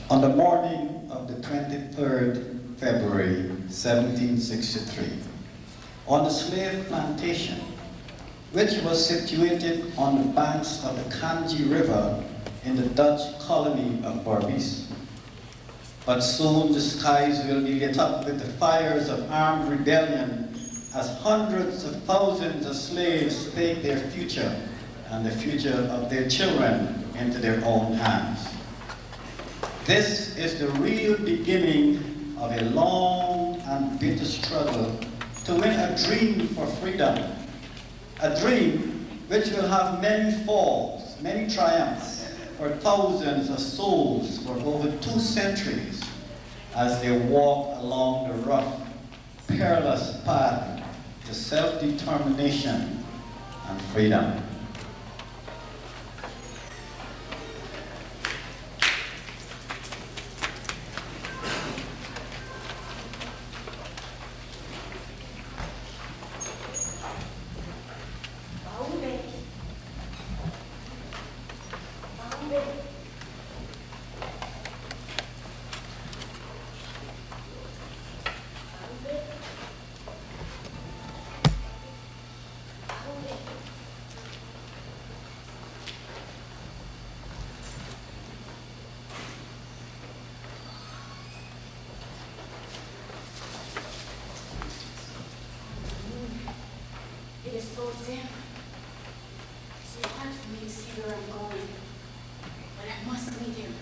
On the morning of the 23rd February 1763, on the slave plantation, which was situated on the banks of the Kanji River in the Dutch colony of Berbice. But soon the skies will be lit up with the fires of armed rebellion as hundreds of thousands of slaves take their future and the future of their children into their own hands. This is the real beginning of a long and bitter struggle to win a dream for freedom, a dream which will have many falls, many triumphs for thousands of souls for over 2 centuries as they walk along the rough, perilous path to self-determination and freedom. It is so dim. It's so hard for me to see where I'm going. But I must meet him.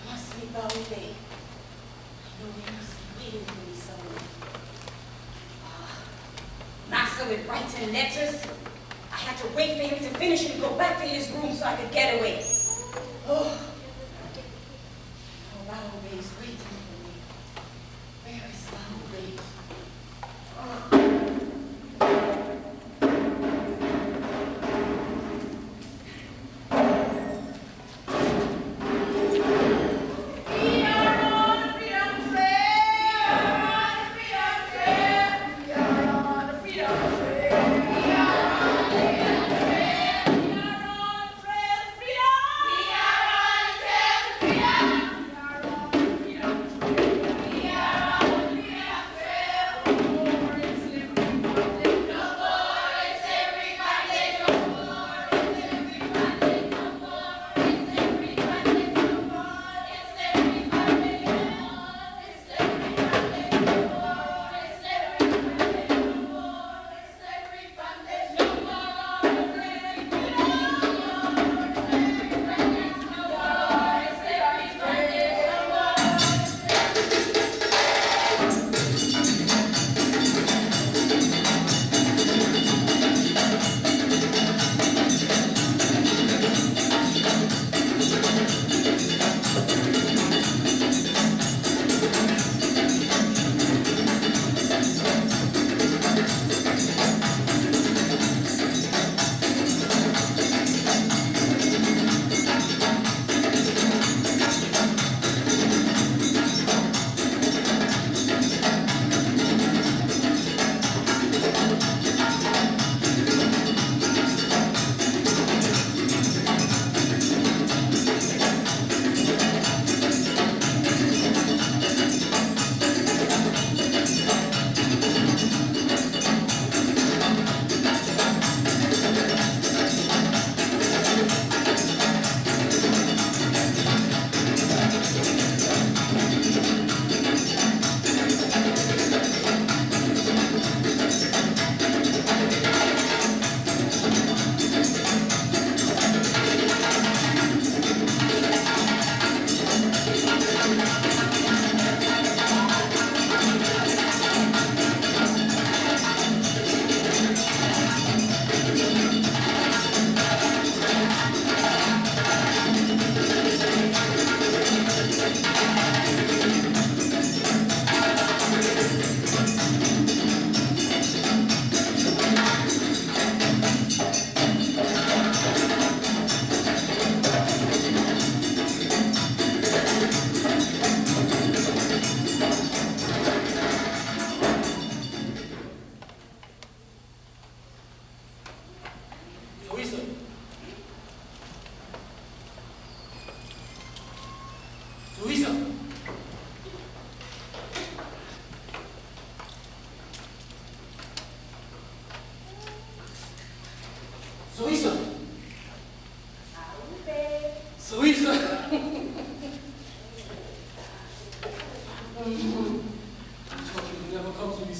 I must meet Baule. I know he must be waiting for me somewhere. Master with writing letters. I had to wait for him to finish and go back to his room so I could get away. Oh, Baule is waiting for me. Where is Baule? Oh. We are on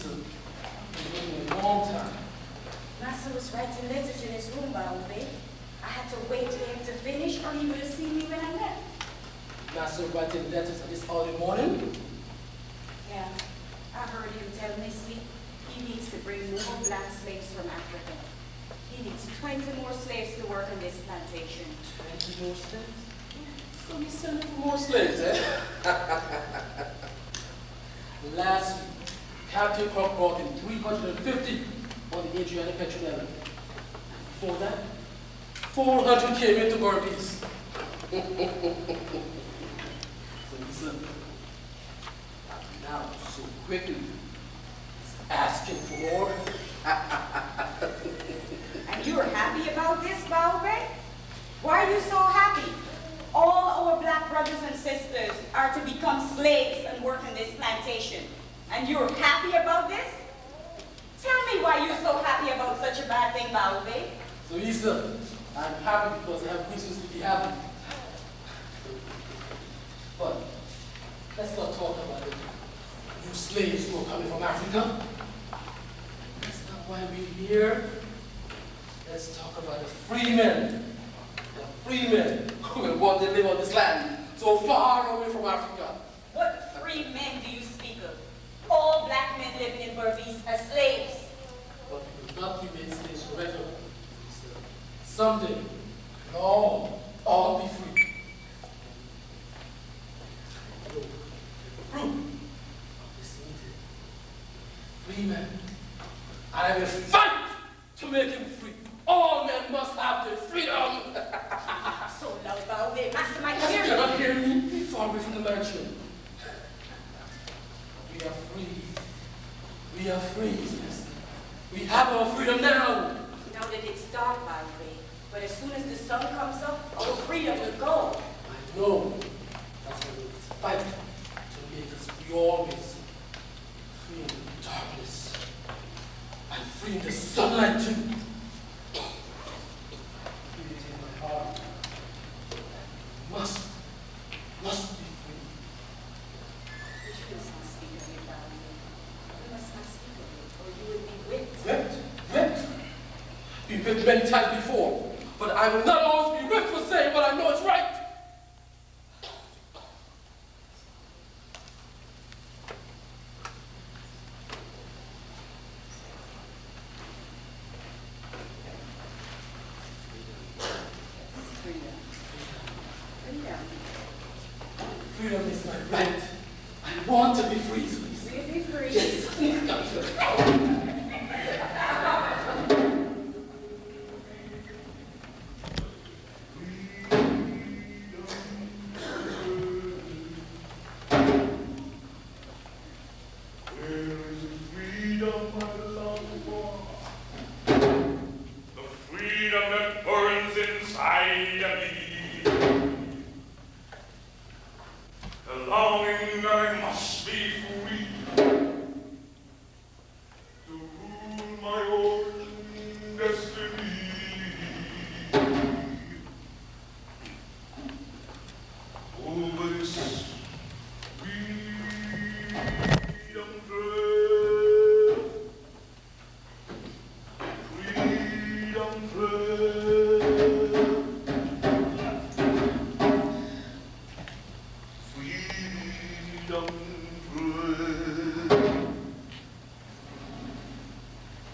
Louisa. I've been waiting a long time. Master was writing letters in his room, Baobe. I had to wait for him to finish, or he would have seen me when I left. Master writing letters at this early morning. Yeah, I heard him tell Miss Lee he needs to bring more black slaves from Africa. He needs 20 more slaves to work on this plantation. 20 more slaves? So he's sending for more slaves, eh? Last week, Captain Cook brought in 350 on the Adriatic Petronella. Before that, 400 came into Burpees. So listen, now so quickly, he's asking for more. And you're happy about this, Baobe? Why are you so happy? All our black brothers and sisters are to become slaves and work on this plantation. And you're happy about this? Tell me why you're so happy about such a bad thing, Baobe. So Issa, I'm happy because I have reasons to be happy. But let's not talk about the new slaves who are coming from Africa. That's not why we're here. Let's talk about the free men. The free men who will want to live on this land so far away from Africa. What free men do you speak of? All black men living in Berbice are slaves. But we will not remain slaves forever. Someday, we'll all be free. The fruit of this meeting, free men, and I will fight to make him free. All men must have their freedom. So loud, Baobe. Master might You hear you. cannot hear me. Be far away from the mansion. We are free. We are free, yes. We have our freedom now. Now that it's dark, Baobe. But as soon as the sun comes up, our freedom will go. I know. That's why we fight to make us free always. Free in the darkness. And free in the sunlight too. Feel it in my heart. Must be free. You must not speak of it, Baobe. You must not speak of it, or you will be whipped. Whipped? Whipped? Been whipped many times before. But I will not always be whipped for saying what I know is right. Freedom. Freedom. Freedom is my right. I want to be free, please. Will you be free? Yes.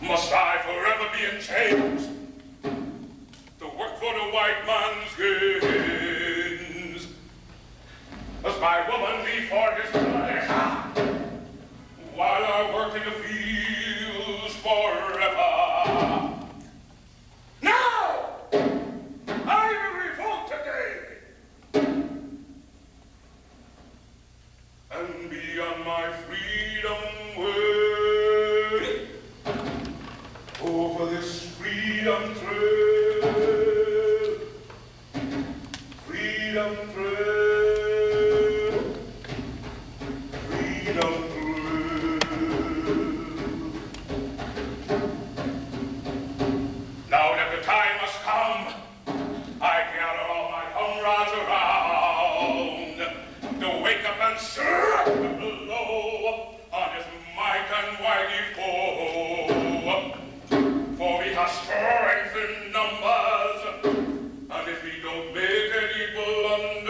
Must I forever be in chains to work for the white man's gains? Must my woman be for his pleasure while I work in the fields forever? Now I will revolt today and be on my freedom way. Over this freedom trail, freedom trail, freedom trail. and why default? For we have strength in numbers, and if we don't make any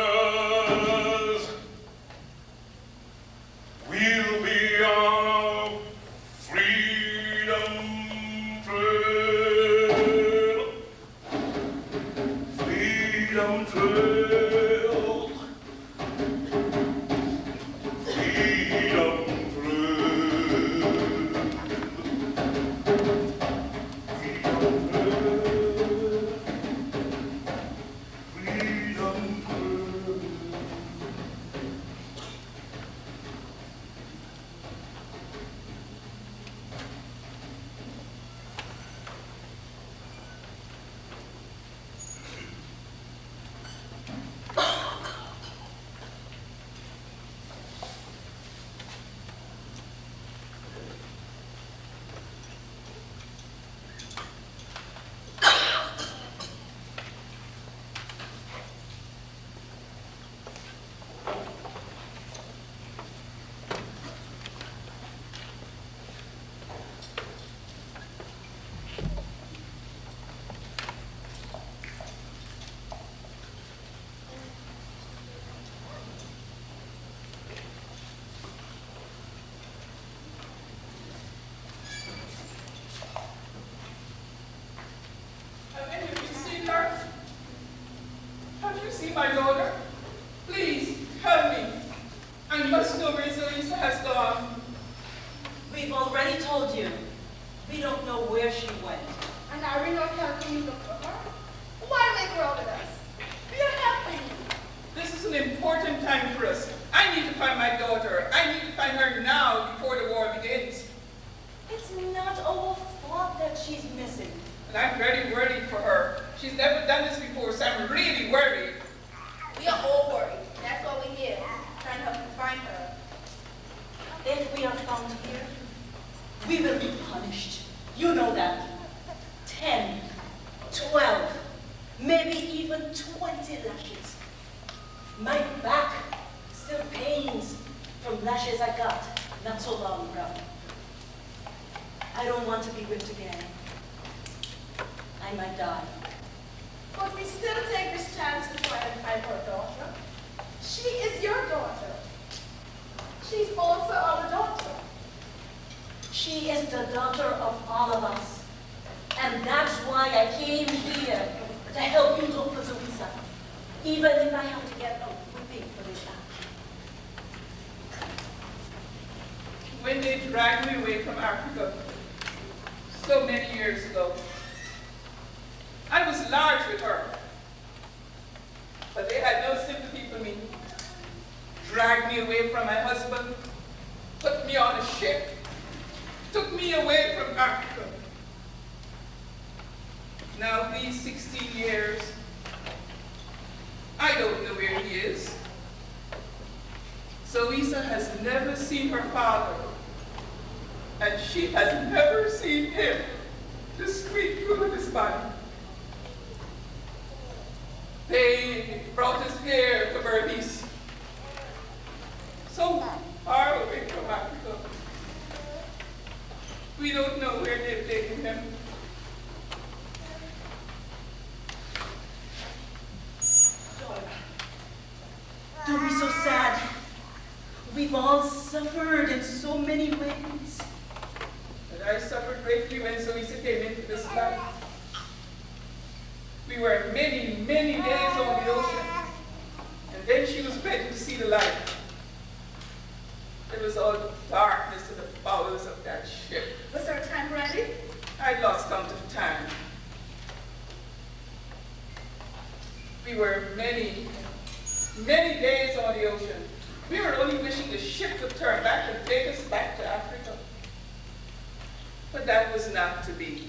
blunders, we'll be on a freedom trail. Freedom trail. Freedom my daughter? Please, help me. I must know where Zelisa has gone. We've already told you. We don't know where she went. And are we not helping you look for her? Why make her out with us? We are helping you. This is an important time for us. I need to find my daughter. I need to find her now before the war begins. It's not our fault that she's missing. And I'm very worried for her. She's never done this before, so I'm really worried. We are all worried. That's what we're here, trying to help you find her. If we are found here, we will be punished. You know that. 10, 12, maybe even 20 lashes. My back still pains from lashes I got not so long ago. I don't want to be whipped again. I might die. But we still take this chance to try and find her daughter. She is your daughter. She's also our daughter. She is the daughter of all of us. And that's why I came here, to help you look for Zelisa. Even if I have to get a whipping for this act. When they dragged me away from Africa, so many years ago, I was large with her, but they had no sympathy for me. Dragged me away from my husband, put me on a ship, took me away from Africa. Now these 16 years, I don't know where he is. Zelisa has never seen her father, and she has never seen him, the sweet food of his body. They brought us here to Berbice, so far away from Africa. We don't know where they've taken him. Don't be so sad. We've all suffered in so many ways. But I suffered greatly when Zelisa came into this life. We were many, many days on the ocean, and then she was ready to see the light. It was all darkness in the bowels of that ship. Was her time ready? I'd lost count of time. We were many, many days on the ocean. We were only wishing the ship would turn back and take us back to Africa. But that was not to be.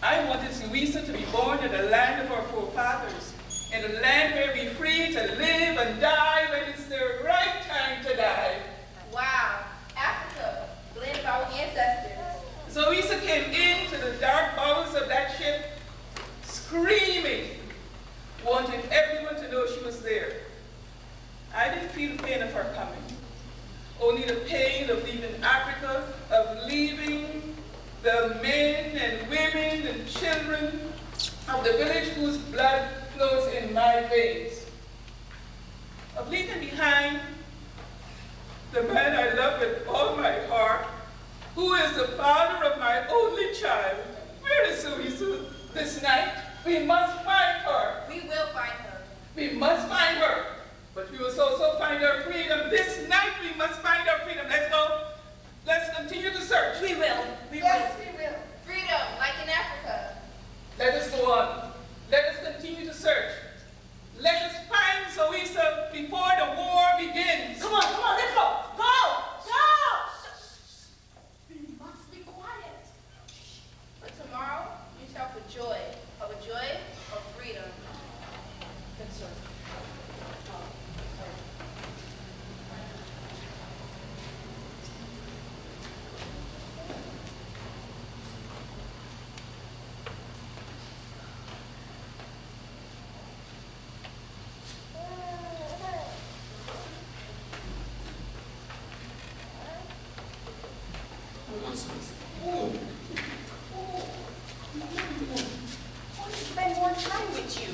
I wanted Zelisa to be born in the land of our forefathers, in a land where we're free to live and die when it's the right time to die. Wow, Africa, land of our ancestors. Zelisa came into the dark bowels of that ship, screaming, wanted everyone to know she was there. I didn't feel the pain of her coming, only the pain of leaving Africa of the village whose blood flows in my veins, of leaving behind the man I love with all my heart, who is the father of my only child. Where is Louisa this night? We must find her. We will find her. We must find her. But we must also find our freedom. This night we must find our freedom. Let's go. Let's continue the search. We will. Yes, we will. Freedom, like in Africa. Let us go on. Let us continue to search. Let us find Zoisa before the war begins. Come on, let's go. Go! We must be quiet. But tomorrow, you shall for joy of freedom. Yes, sir. I want to spend more time with you.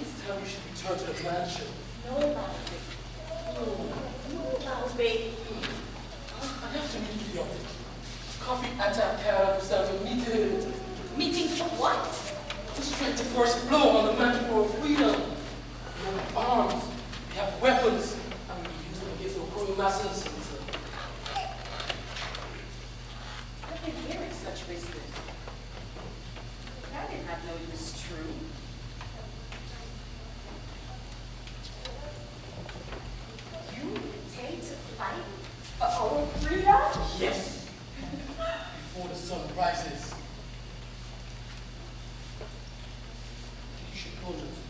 It's time we should return to the mansion. No, Miles, babe. I have to meet with the other. Coffee attack carried ourselves a meeting. Meeting for what? To strike the first blow on the Mentore of freedom. We have arms, we have weapons, and we use them against the growing masses. I've been hearing such whispers. I did not know it was true. You intend to fight for our freedom? Yes. Before the sun rises. You should go to this.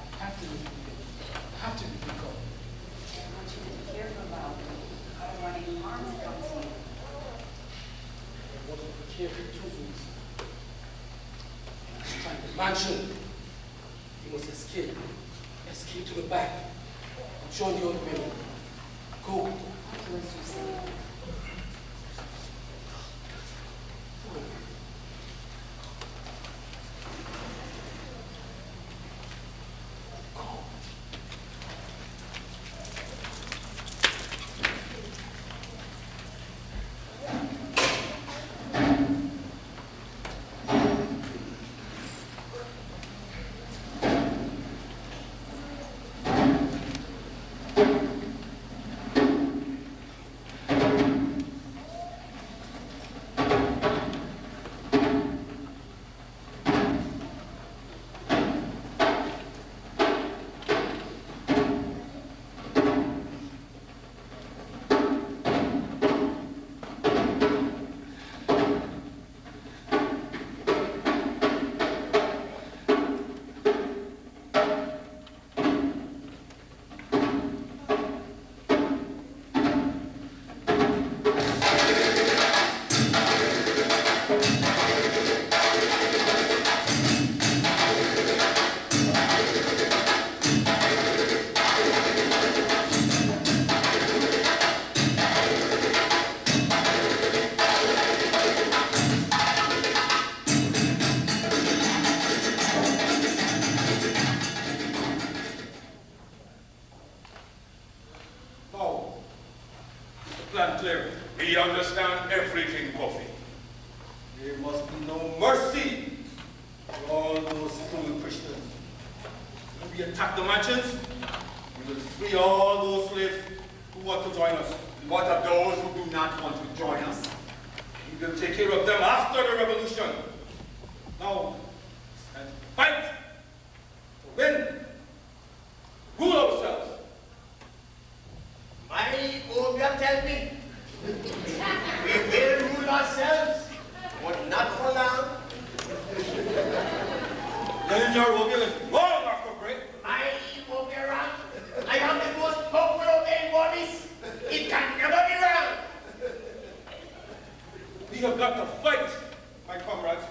I have to be gone. I want you to be careful about it. I don't want any harm to come to you. I want to prepare the tools. Find the mansion. You must escape. Escape to the back. And join the other women. Go. Do as you say. We understand everything, Coffee. There must be no mercy for all those cruel Christians. When we attack the mansions, we will free all those slaves who want to join us. What of those who do not want to join us? We will take care of them after the revolution. Now, and fight to win, rule ourselves. My Obia tell me, we will rule ourselves, but not for long. Then your Obia is long after break. My Obia wrong. I am the most popular in Maurice. It can never be wrong. We have got to fight, my comrades.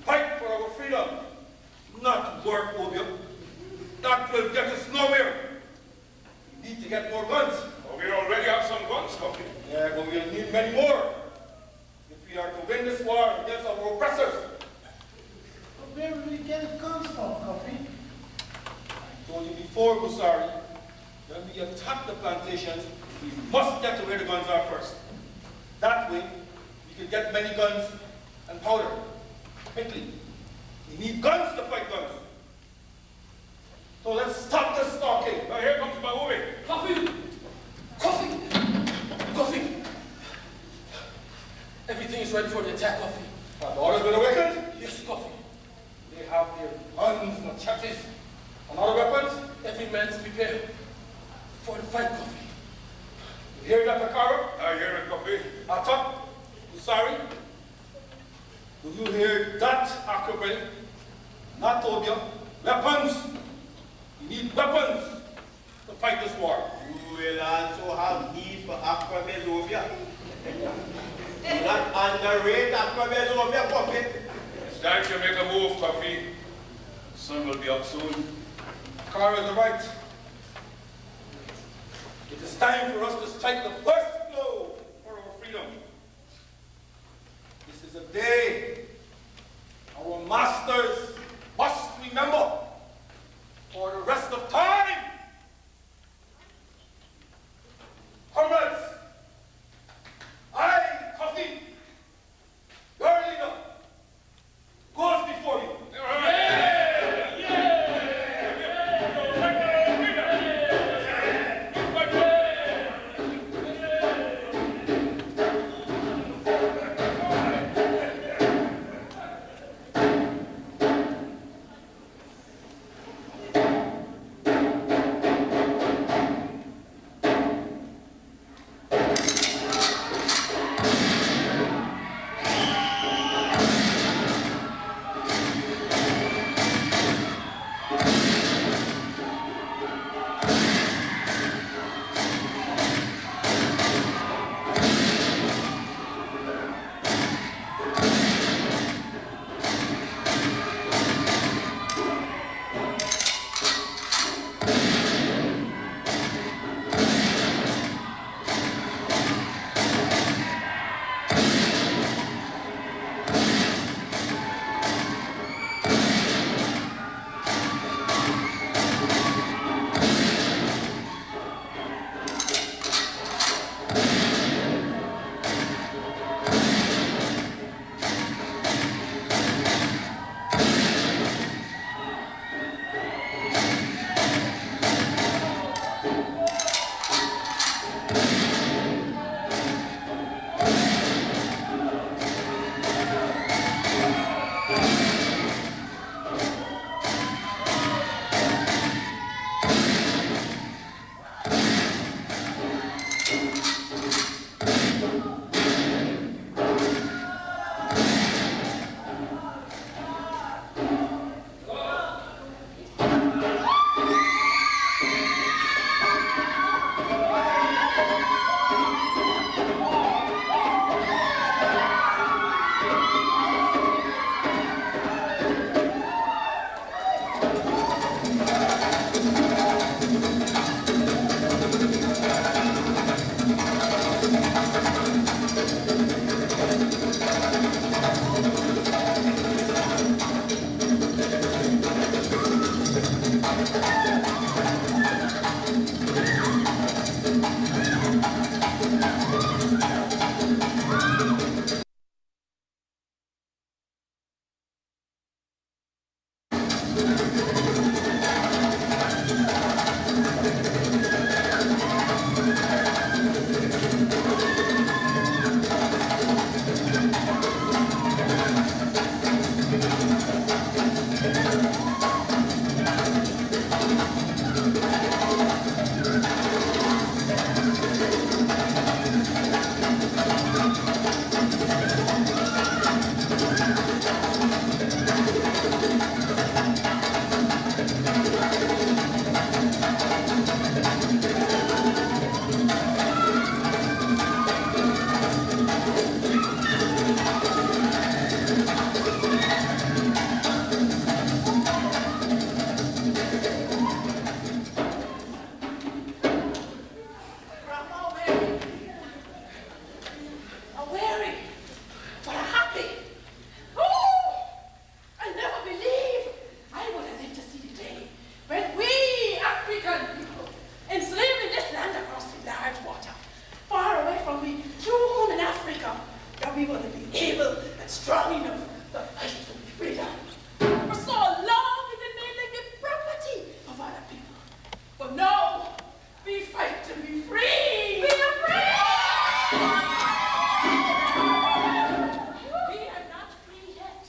Fight for our freedom, not work, Obia. That will get us nowhere. We need to get more guns. Oh, we already have some guns, Coffee. Yeah, but we'll need many more if we are to win this war against our oppressors. get guns from, Coffee? I told you before, Busari, when we attack the plantations, we must get to where the guns are first. That way, we can get many guns and powder, quickly. We need guns to fight guns. So let's stop this stalking. Now here comes my woman. Coffee! Coffee! Coffee! Everything is ready for the attack, Coffee. Have the orders been awakened? Yes, Coffee. They have their guns, machetes, and other weapons. Every man is prepared for the fight, Coffee. You hear that, Takara? I hear it, Coffee. Atta, Usari? Do you hear that, Akrobe? Not Tobia. Weapons! You need weapons to fight this war. You will also have need for acrobezovia. Do not underrate acrobezovia, Coffee. It's time to make a move, Coffee. The sun will be up soon. Takara is right. It is time for us to strike the first blow for our freedom. This is a day our masters must remember for the rest of time. Comrades, I, Coffee, your leader, goes before you. are we going to be able and strong enough to fight for freedom? For so long we've been made like the property of other people. But now we fight to be free. We are free! We are not free yet.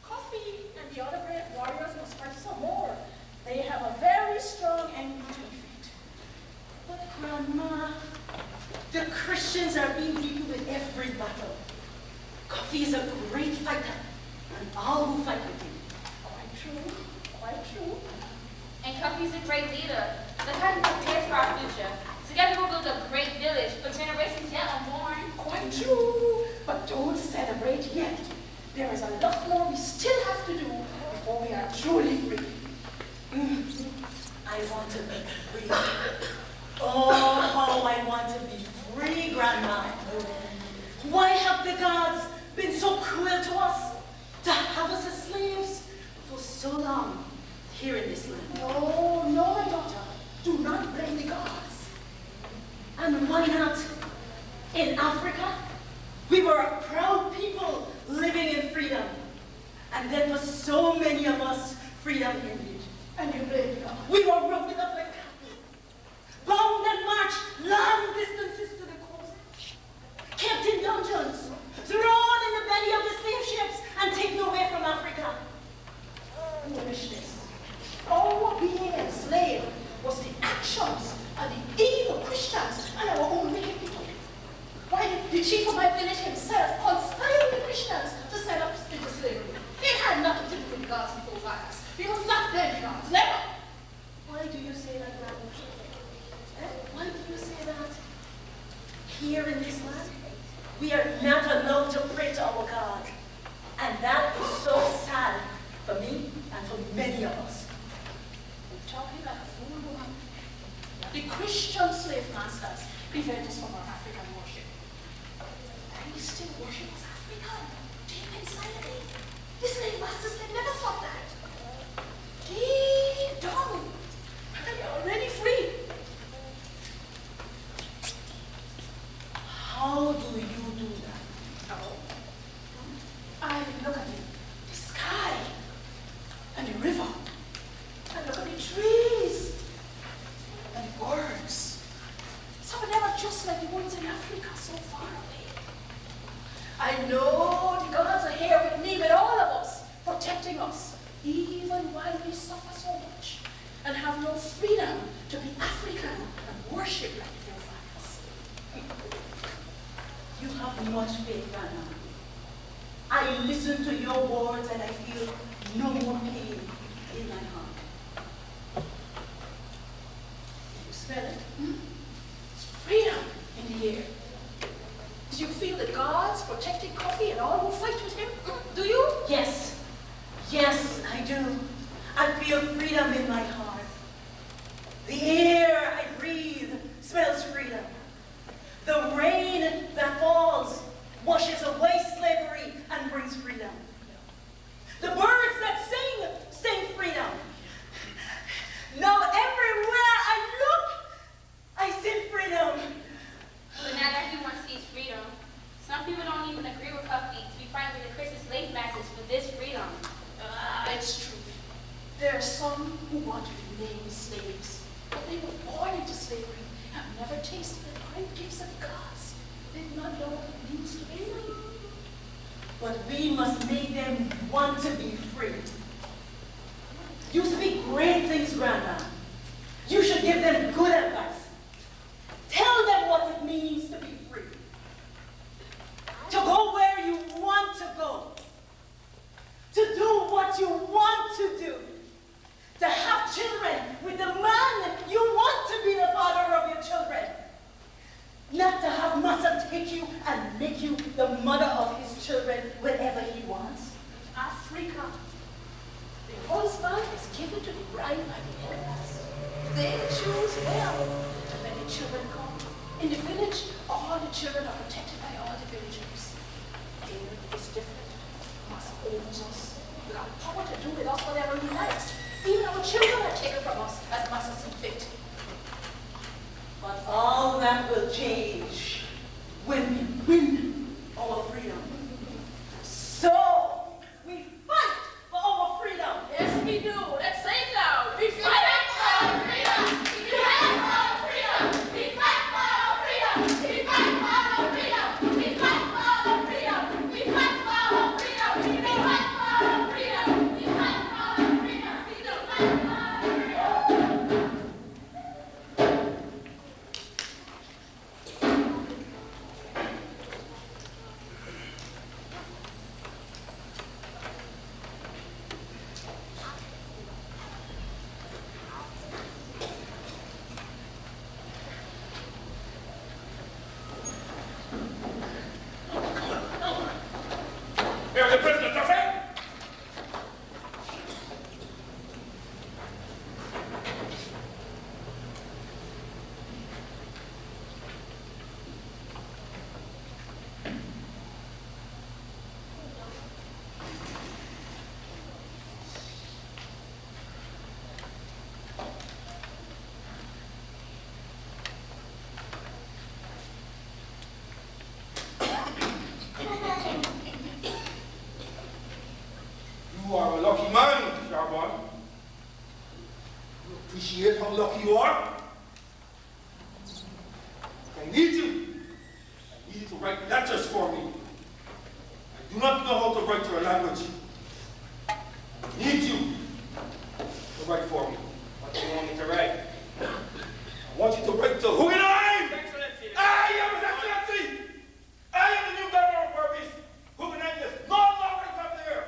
Coffee and the other brave warriors must fight some more. They have a very strong enemy to defeat. But Grandma, the Christians are being beaten with every battle. Coffee is a great fighter, and all who fight with him. Quite true, quite true. And Cuffy's a great leader. Look how he prepares for our future. Together we'll build a great village for generations yet unborn. Quite true. But don't celebrate yet. There is a lot more we still have to do before we are truly free. I want to be free. Oh, how I want to be free, Grandma. Why have the gods been so cruel to us, to have us as slaves for so long here in this land? No, no, my daughter. Do not blame the gods. And why not? In Africa, we were a proud people living in freedom. And then for so many of us, freedom ended. And you blame God. We were rounded up like cattle, bound and marched long distances to the coast, kept in dungeons, thrown in the belly of the slave ships, and taken away from Africa. Foolishness. Our being enslaved was the actions of the evil Christians and our own wicked people. Why did the chief of my village himself conspire with the Christians to set up into slavery? It had nothing to do with the gods and forefathers. We must not blame the gods, never. Why do you say that, Grandma? Why do you say that? Here in this land, we are not allowed to pray to our God. And that is so sad for me and for many of us. You're talking like a fool, woman. The Christian slave masters prevent us from our African worship. They still worship as African, deep inside of it. The slave masters, they never thought that. Deep down, they're already free. How do you do that? Oh, I look at the sky and the river, and look at the trees and the birds. Some of them are just like the ones in Africa, so far away. I know the gods are here with me, with all of us, protecting us, even while we suffer so much and have no freedom to be African and worship like forefathers. You have much faith, Grandma. I listen to your words and I feel no more pain in my heart. You smell it? It's freedom in the air. Do you feel the gods protecting Coffee and all who fight with him? Do you? Yes, yes, I do. I feel freedom in my heart. The air I breathe smells freedom. The rain that falls washes away slavery and brings freedom. The birds that sing freedom. Now everywhere I look, I see freedom. But not everyone sees freedom. Some people don't even agree with Cuffy to be fighting with the Christian slave masters for this freedom. It's true. There are some who want to remain slaves, but they were born into slavery, have never tasted the great gifts of gods. They do not know what it means to be free. But we must make them want to be free. You speak great things, Grandma. You should give them good advice. Tell them what it means to be free. To go where you want to go. To do what you want to do. To have children with the man you want to be the father of your children. Not to have Massa take you and make you the mother of his children whenever he wants. Africa, the husband is given to the bride by the elders. They choose well. And when the children come, in the village, all the children are protected by all the villagers. Here is different. Massa owns us. We got power to do with us whatever he likes. Even our children are taken from us as Massa sees fit. But all that will change when we win to write letters for me. I do not know how to write your language. I need you to write for me. What do you want me to write? I want you to write to Hugenheim! Excellency! I am His Excellency! I am the new governor of Berbice. Hugenheim is no longer governor.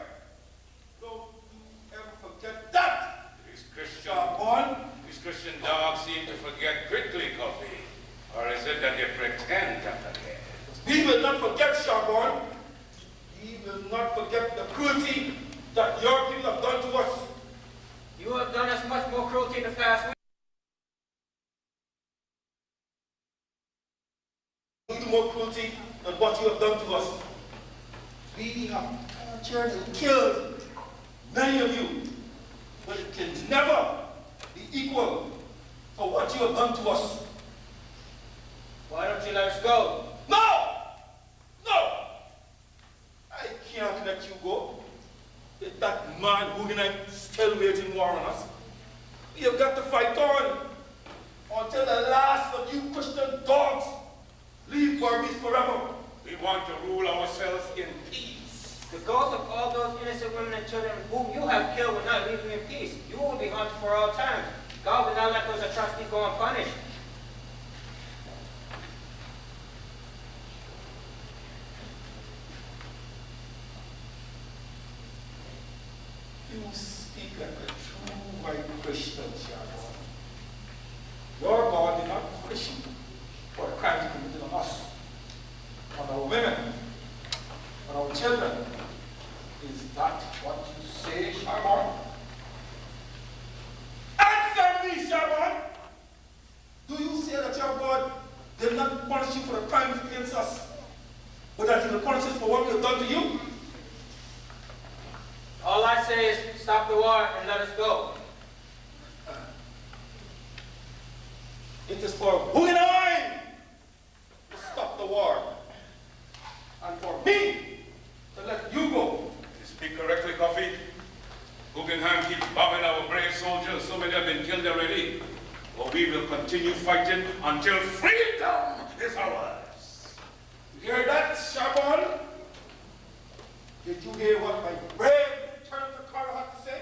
Don't you ever forget that. These Christian, Charbon. these Christian dogs seem to forget quickly, Coffee. Or is it that they pretend to forget? We will not forget, Charbon. We will not forget the cruelty that your people have done to us. You have done us much more cruelty in the past. We do more cruelty than what you have done to us. We have tortured and killed many of you, but it can never be equal to what you have done to us. Why don't you let us go? No! No! I can't let you go. If that man Hugenheim still waging war on us, we have got to fight on until the last of you Christian dogs leave Berbice forever. We want to rule ourselves in peace. The ghosts of all those innocent women and children whom you have killed will not leave you in peace. You will be haunted for all time. God will not let those atrocities go unpunished. You speak like a true white Christian, Charbon. Your God did not punish you for the crimes committed on us, on our women, on our children. Is that what you say, Charbon? Answer me, Charbon! Do you say that your God did not punish you for the crimes against us, but that he will punish us for what we have done to you? All I say is stop the war and let us go. It is for Hugenheim to stop the war, and for me to let you go. You speak correctly, Coffee. Guggenheim keeps bombing our brave soldiers. So many have been killed already. But we will continue fighting until freedom is ours. You hear that, Charbon? Did you hear what my brave Lieutenant Carter had to say?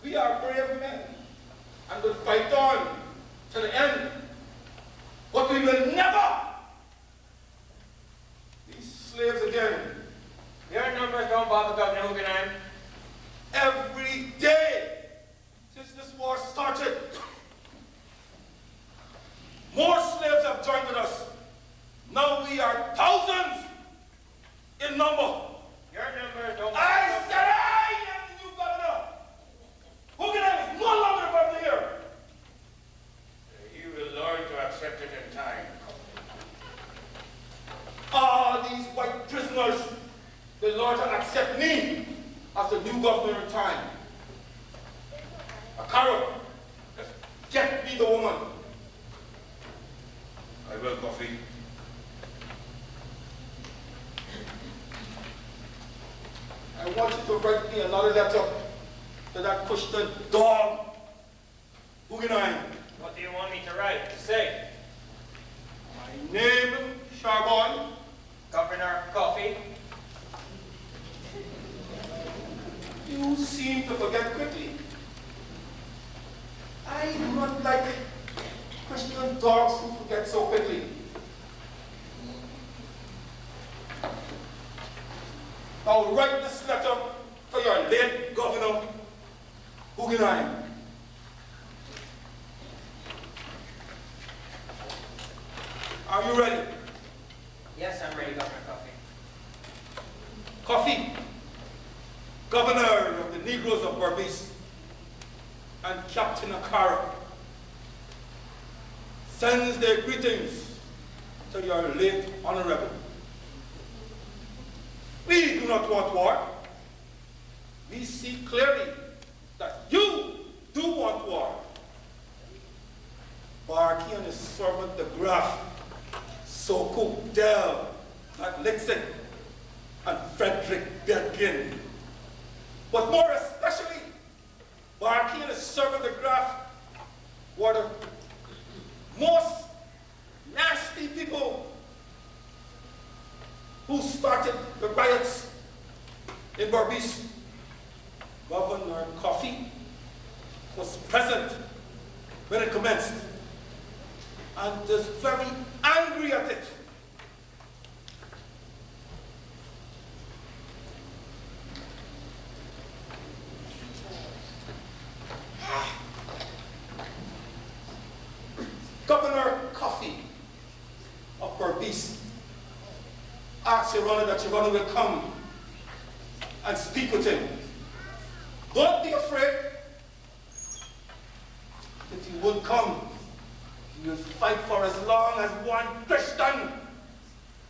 We are brave men and will fight on to the end. But we will never be slaves again. Your numbers don't bother Governor Hugenheim. Every day since this war started, more slaves have joined with us. Now we are thousands in number. Your numbers don't I said I am the new governor. Hugenheim is no longer governor here. You will learn to accept it in time. All these white prisoners will learn to accept me as the new governor in time. Akaro, get me the woman. I will, Coffee. I want you to write me another letter to that Christian dog, Hugenheim. What do you want me to write, to say? My name, Charbon. Governor Coffee? You seem to forget quickly. I do not like Christian dogs who forget so quickly. I'll write this letter to your late Governor Hugenheim. Are you ready? Yes, I'm ready, Governor Coffee. Coffee, Governor of the Negroes of Berbice, and Captain Akara, sends their greetings to your late Honorable. We do not want war. We see clearly that you do want war. Barkey and his servant, the Graf, Soko Del, and Lixon, and Frederick Bergin. But more especially, Barkey and his servant, the Graf, were the most nasty people who started the riots in Berbice. Governor Coffey was present when it commenced and is very angry at it. Governor Coffey of Berbice asked Your Honor that Your Honor will come and speak with him. Don't be afraid. If you would come, you will fight for as long as one Christian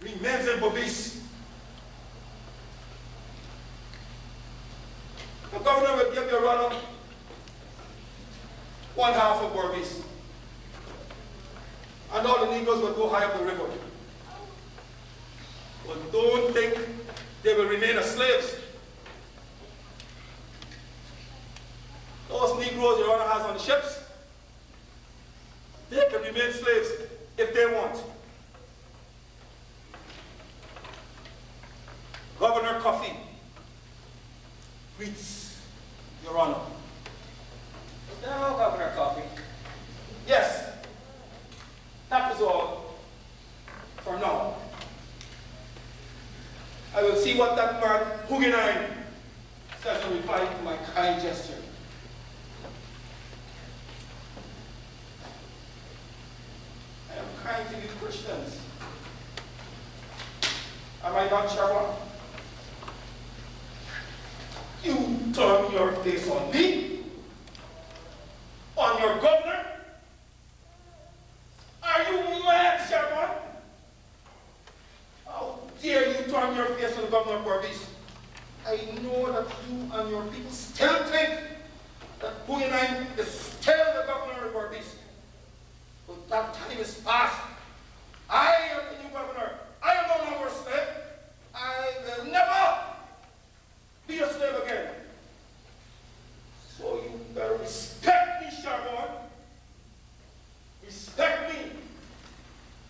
remains in Berbice. The governor will give Your Honor one half of Berbice, and all the Negroes will go high up the river. But don't think they will remain as slaves. Those Negroes Your Honor has on the ships, they can remain slaves if they want. Governor Coffey greets Your Honor. No, Governor Coffey. Yes, that is all for now. I will see what that man, Guyanese, says in reply to my kind gesture. I am kind to you Christians. Am I not, Sharon? You turn your face on me? On your governor? Are you mad, Sharon? How dare you turn your face to the governor of Berbice? I know that you and your people still think that Guyanese is still the governor of Berbice. But that time is past. I am the new governor. I am no longer a slave. I will never be a slave again. So you better respect me, Sharon. Respect me,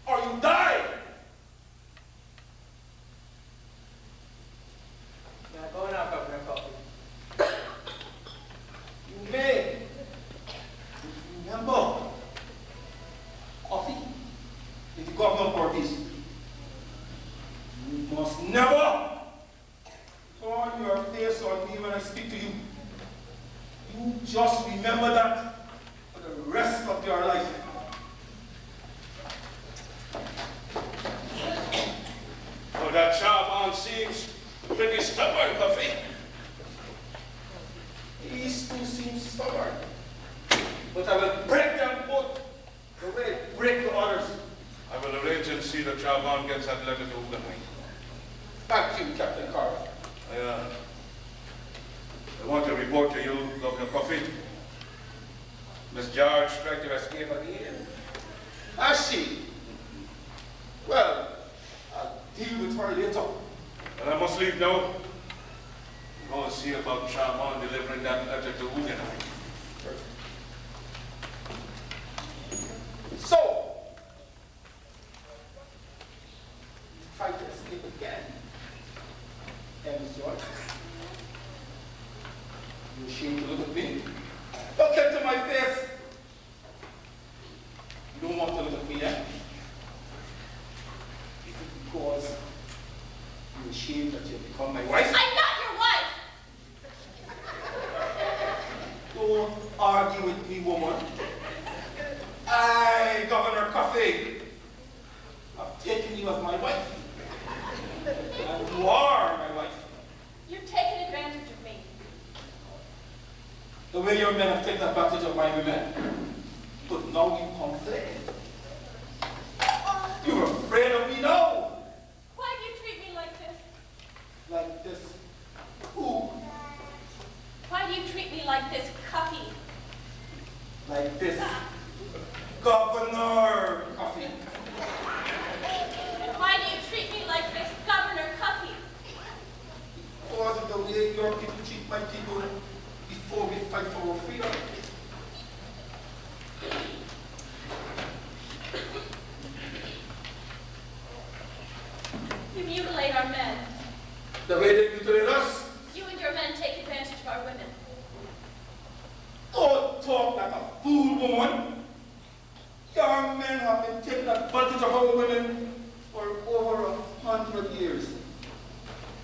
or you die. Now go now, Governor Coffey. You may remember Coffey is the governor of Berbice. You must never turn your face on me when I speak to you. You just remember that for the rest of your life. Oh, that Chaban seems pretty stubborn, Coffey. These two seem stubborn, but I will break them both the way I break the others. I will arrange and see that Chaban gets that letter to Uganai. Thank you, Captain Carter. I want to report to you, Governor Coffey. Miss George tried to escape again. Has she? Well, I'll deal with her later. But I must leave now. Go and see about Chaban delivering that letter to Uganai. So, you tried to escape again. And Miss George, you ashamed to look at me? Look into my face. You don't want to look at me yet? Is it because you're ashamed that you've become my wife? I'm not your wife! Don't argue with me, woman. I, Governor Coffey, have taken you as my wife. And you are my wife. You've taken advantage of me. The way your men have taken advantage of my women. But now you complain. You're afraid of me now. Why do you treat me like this? Like this. Who? Why do you treat me like this, Cuffy? Like this. Governor Coffey. And why do you treat me like this, Governor Cuffy? Because of the way your people treat my people before we fight for our freedom. You mutilate our men. The way they mutilate us. You and your men take advantage of our women. Don't talk like a fool, woman. Your men have been taking advantage of our women for over 100 years.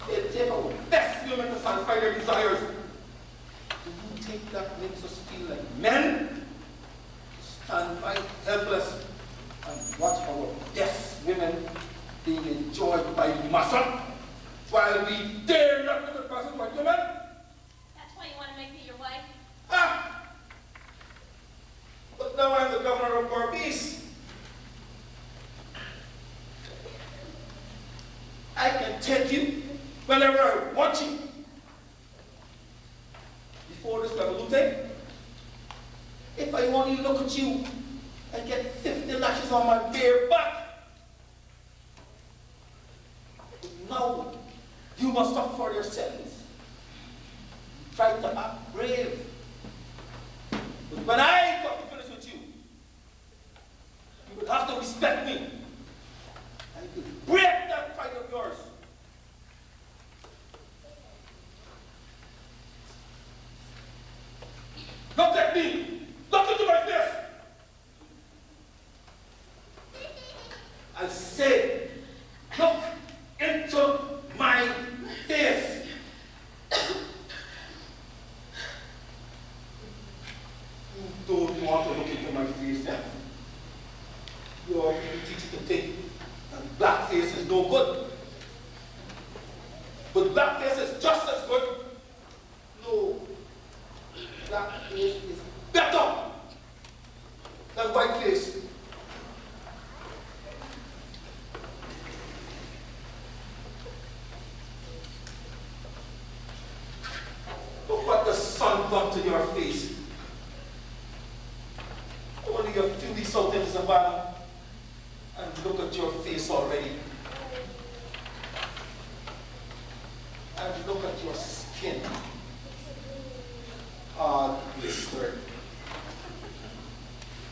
They take our best women to satisfy their desires. Do you think that makes us feel like men? Stand by helpless and watch our best women being enjoyed by massa while we dare not look at person like women? That's why you want to make me your wife? Ah! But now I'm the governor of Barbies. I can take you whenever I want you. Before this revolution, if I only look at you, I get 50 lashes on my bare back. But now, you must suffer for your sins. Try to act brave. But when I come to finish with you, you will have to respect me. I will break that pride of yours. Look at me! Look into my face! I say, look into my face! You don't want to look into my face, eh? You're teaching to think that blackface is no good. But blackface is just as good. No. Blackface is better than whiteface. Look what the sun done to your face. Only a few weeks out in the savannah, and look at your face already. And look at your skin. Blistered.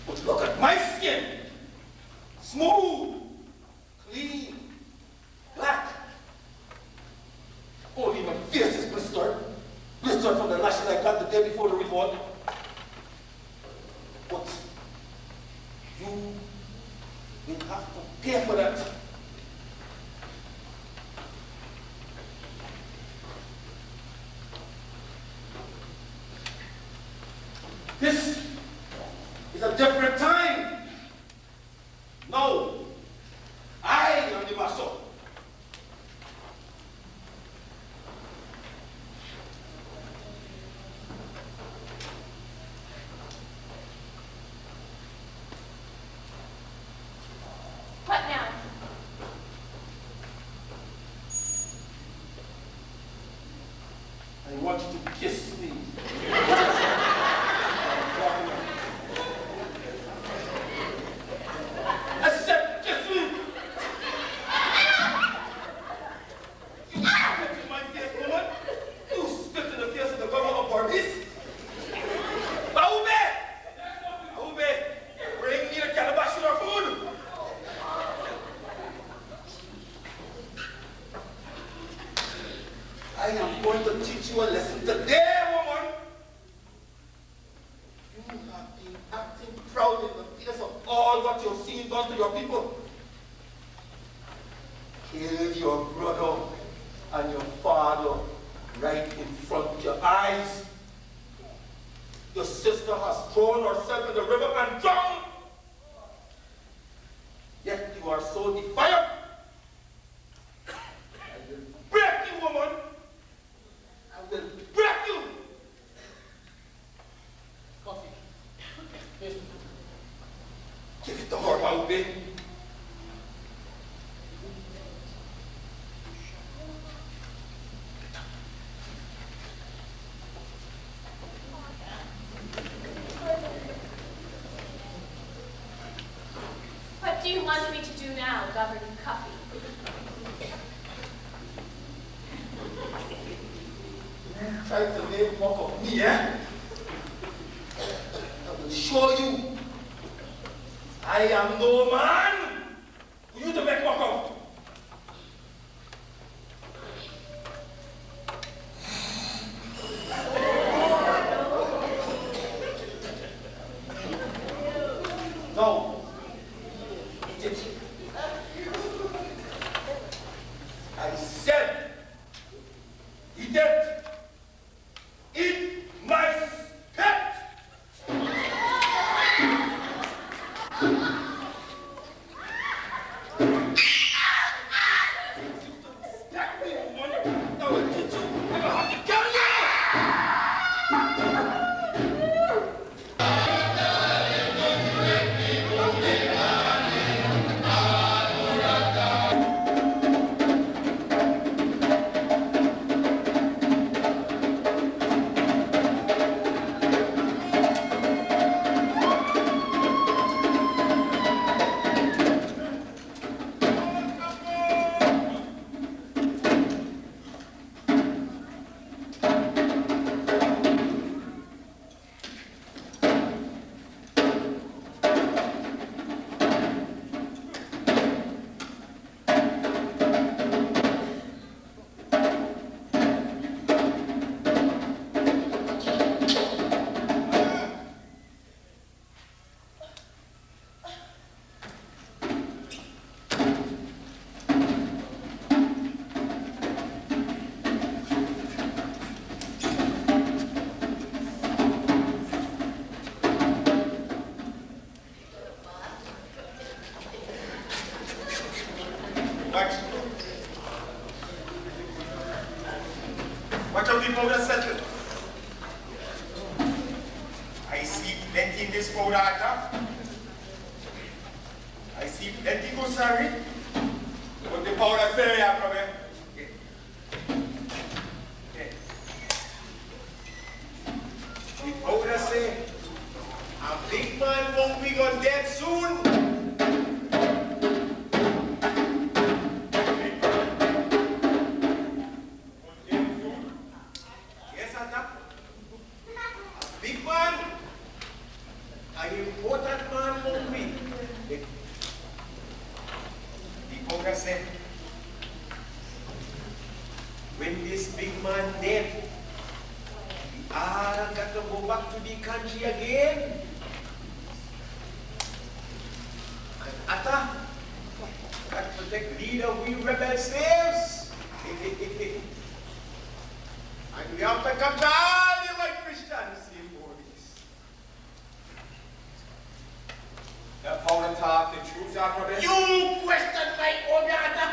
But look at my skin. Smooth, clean, black. Only my face is blistered. Blistered from the lashes I got the day before the revolt. But you will have to pay for that. This is a different time. No, I am the master. What now? I want you to kiss me. I said, kiss me! You spit in my face, woman! You spit in the face of the governor of Barbies! Baube! Baube! Bring me the calabash with our food! I am going to teach you a lesson today, woman! You have been acting proud in the face of all what you've seen done to your people. Killed your brother and your father right in front of your eyes. Your sister has thrown herself in the river and drowned. Yet you are so defiant. I will break you, woman. I will break you. Coffee. Yes. Give it to her, Baube. What do you want me to do now, Governor Cuffy? Try to make mock of me, eh? I will show you. I am no man for you to make mock of. What of the powder settled? I see plenty in this powder, Atta. I see plenty gusari. But the powder say, Atta. The powder say, a big man won't be gone dead soon. Yes, Atta. A big man, an important man won't be. The powder said, when this big man dead, I got to go back to the country again. And Atta, got to take lead of we rebel slaves. And we have to capture all the white Christians in Maurice. The powder talk the truth, Atta. You question my order, Atta.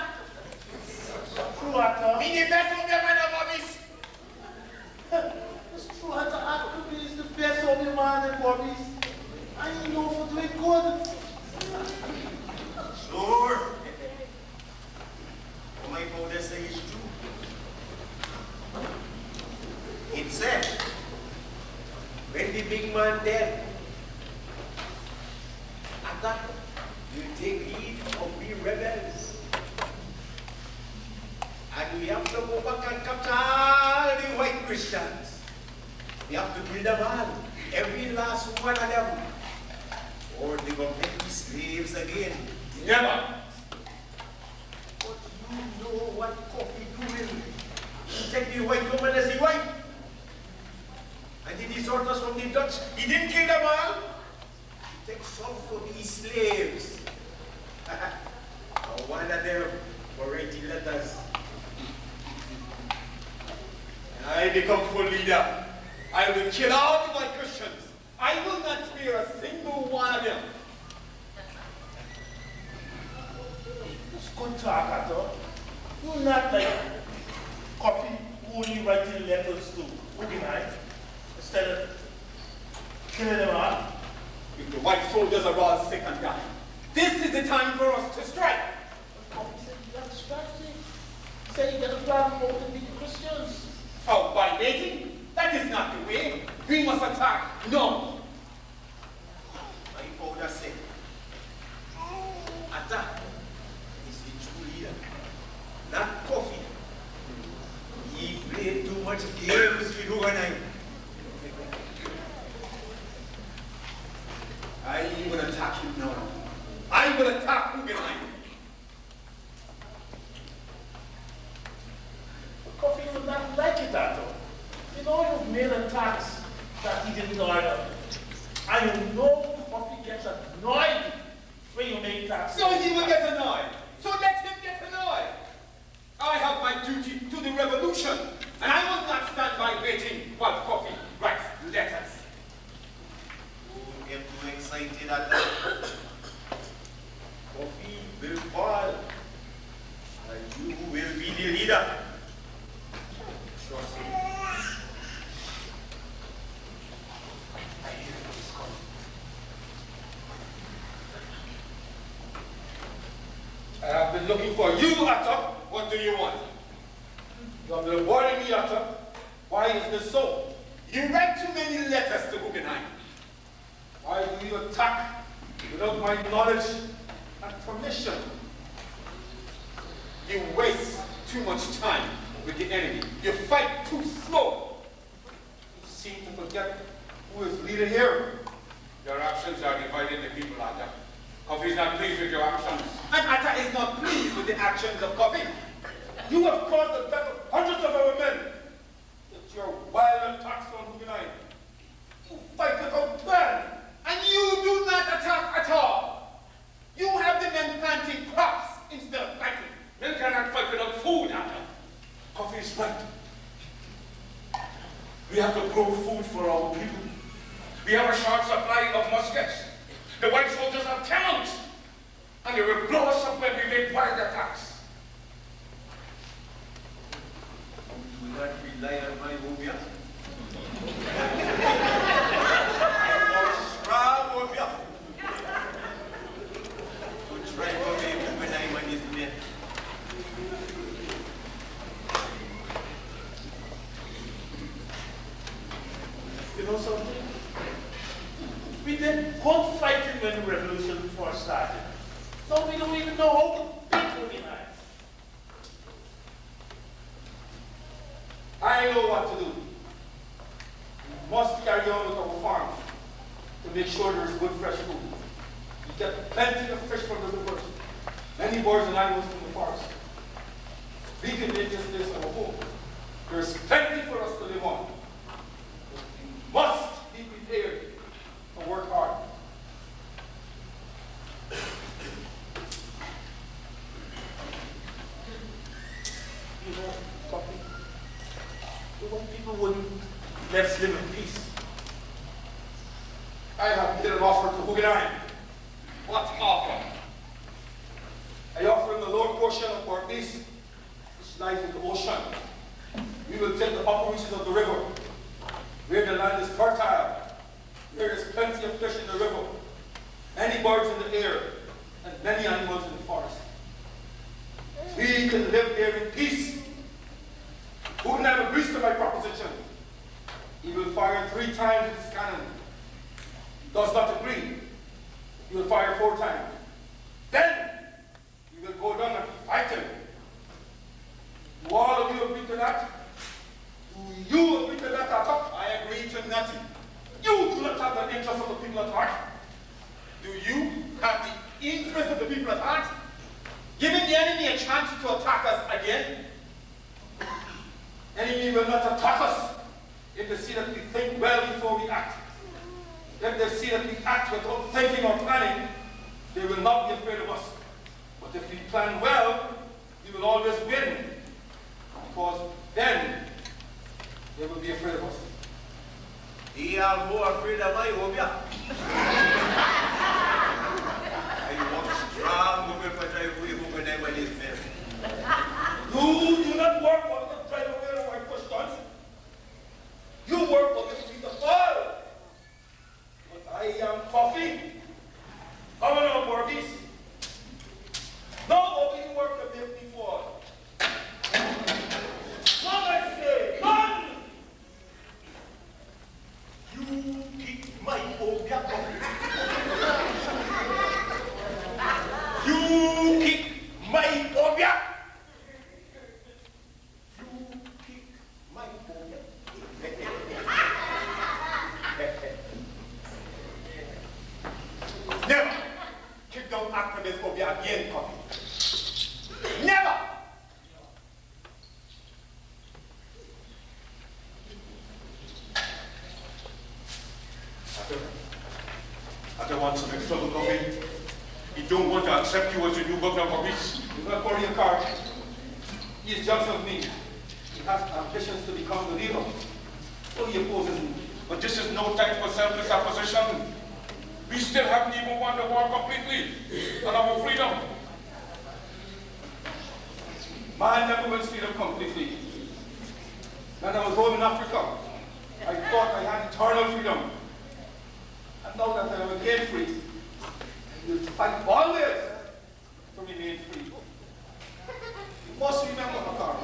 True, Atta. Me the best of the man of Maurice. It's true, Atta. Atta is the best of the man in Maurice. I ain't know for doing good. Sure. What my powder say is true. It said, when the big man dead, Atta will take lead of the rebels. And we have to go back and capture all the white Christians. We have to kill them all, every last one of them. Or they will make the slaves again. Never. But you know what Coffee doing. He take the white woman as his wife. And he desert us from the Dutch. He didn't kill them all. He takes some for these slaves. One of them were writing letters. And I become full leader. I will kill all the white Christians. I will not spare a single one of them. It's good talk, Atta. You're not like Coffee only writing letters to Guyanese instead of killing them all. If the white soldiers are all sick and dying, this is the time for us to strike. Coffee said you got a strategy. He said you got a plan for the big Christians. Oh, by waiting? That is not the way. We must attack. No. My powder said, Atta is the true leader, not Coffee. He played too much games with Guyanese. I will attack him now. I will attack Guyanese. Coffee would not like it, Atta. You know you've made attacks that he didn't order. And you know Coffee gets annoyed when you make attacks. So he will get annoyed. So let him get annoyed. I have my duty to the revolution, and I will not stand by waiting while Coffee writes letters. Don't get too excited at that. Coffee will fall, and you will be the leader. Trust me. I have been looking for you, Atta. What do you want? You have been avoiding me, Atta. Why is this so? You write too many letters to Guyanese. Why do you attack without my knowledge and permission? You waste too much time with the enemy. You fight too slow. You seem to forget who is leader here. Your actions are dividing the people, Atta. Coffee is not pleased with your actions. And Atta is not pleased with the actions of Coffee. You have caused the death of hundreds of our men. It's your wild attacks on Guyanese. You fight without plan. And you do not attack at all. You have the men planting crops instead of fighting. Men cannot fight without food, Atta. Coffee is right. We have to grow food for our people. We have a short supply of muskets. The white soldiers have cannons, and they will blow us up when we make wild attacks. Do not rely on my don't even know how to beat women. I know what to do. We must carry on with our farm to make sure there is good fresh food. We get plenty of fish from the rivers, many birds and animals from the forest. We can make this place our home. There's plenty for us to live on. But we must be prepared and work hard. You know, Coffee, the one people wouldn't let us live in peace. I have made an offer to Guyana. What offer? I offer him the lower portion of Maurice, which lies in the ocean. We will take the upper reaches of the river, where the land is fertile, where there is plenty of fish in the river, many birds in the air, and many animals in the forest. We can live there in peace. Putin agrees to my proposition. He will fire 3 times with his cannon. He does not agree. He will fire 4 times. Then we will go down and fight him. Do all of you agree to that? Do you agree to that, Atta? I agree to nothing. You do not have the interest of the people at heart. Do you have the interest of the people at heart? Giving the enemy a chance to attack us again? Enemy will not attack us if they see that we think well before we act. If they see that we act without thinking or planning, they will not be afraid of us. But if we plan well, we will always win. Because then they will be afraid of us. They are more afraid of my Obia. I want strong women, but I will women never live there. You do not work on the drive away of my questions. You work on the street of all. But I am Coffee, Governor of Maurice. Nobody worked to make me fall. What I say, none! You kick my Obia Coffee. You kick my Obia. You kick my Obia. Never kick down after this Obia again, Coffee. Never! I don't want some extra Coffee. He don't want to accept you as the new governor of Maurice. Do not worry your car. He is jealous of me. He has ambitions to become the leader. So he opposes me. But this is no time for selfless opposition. We still haven't even won the war completely, and our freedom. Man never wins freedom completely. When I was home in Africa, I thought I had eternal freedom. And now that I am again free, I will fight always to remain free. You must remember, Hakar,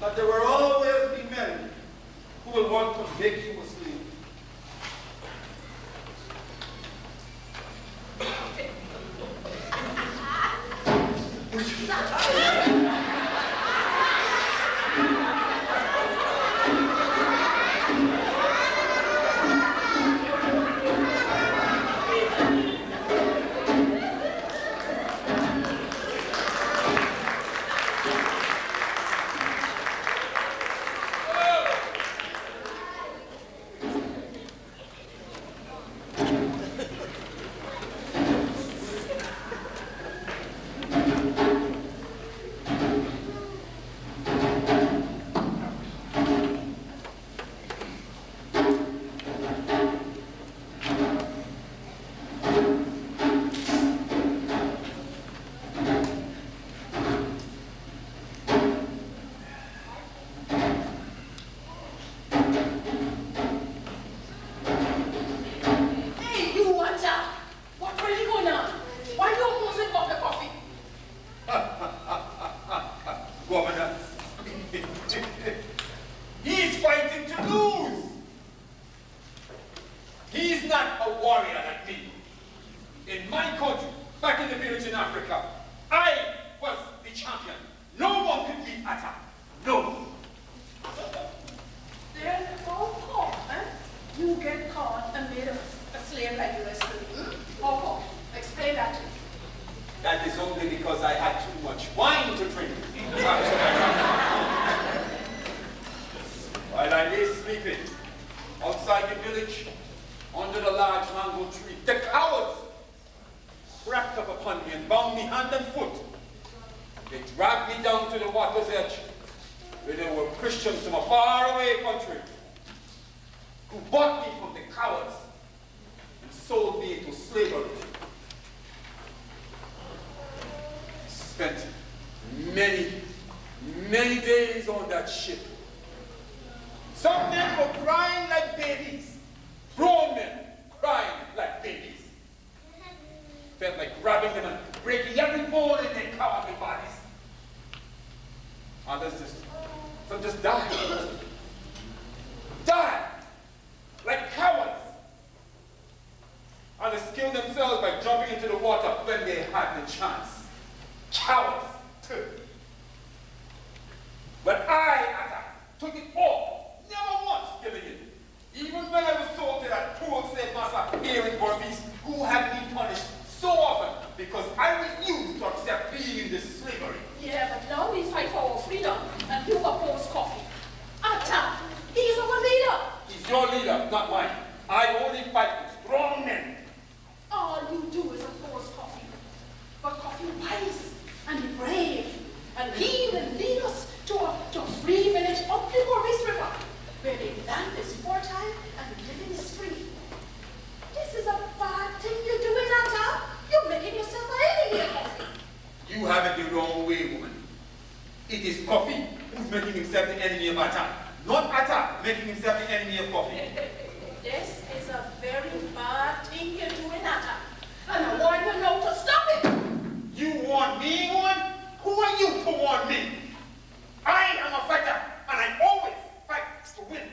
that there will always be men who will want to make you a slave. Atta. No. Then how come, you get caught and made a slave like the rest of them? How come? Explain that to me. That is only because I had too much wine to drink. While I lay sleeping outside the village, under the large mango tree, the cowards crept up upon me and bound me hand and foot. They dragged me down to the water's edge, where there were Christians from a faraway country who bought me from the cowards and sold me into slavery. Spent many, many days on that ship. Some men were crying like babies. Grown men crying like babies. Felt like grabbing them and breaking every bone in their cowardly bodies. Others just died. Died like cowards. Others killed themselves by jumping into the water when they had the chance. Cowards, too. But I took it all, never once giving in. Even when I was sold to that poor slave master here in Burmese, who had me punished so often because I refused to accept being in this slavery. Yeah, but now we fight for our freedom, and you oppose coffee. Atta, he's our leader. He's your leader, not mine. I only fight with strong men. All you do is oppose coffee. But coffee wise and brave, and he will lead us to a free village up the Maurice River, where the land is fertile and living is free. This is a bad thing you're doing, Atta. You're making yourself an enemy of coffee. You have it the wrong way, woman. It is coffee who's making himself the enemy of Atta, not Atta making himself the enemy of coffee. This is a very bad thing you're doing, Atta, and I want you know to stop it. You warn me, woman? Who are you to warn me? I am a fighter, and I always fight to win.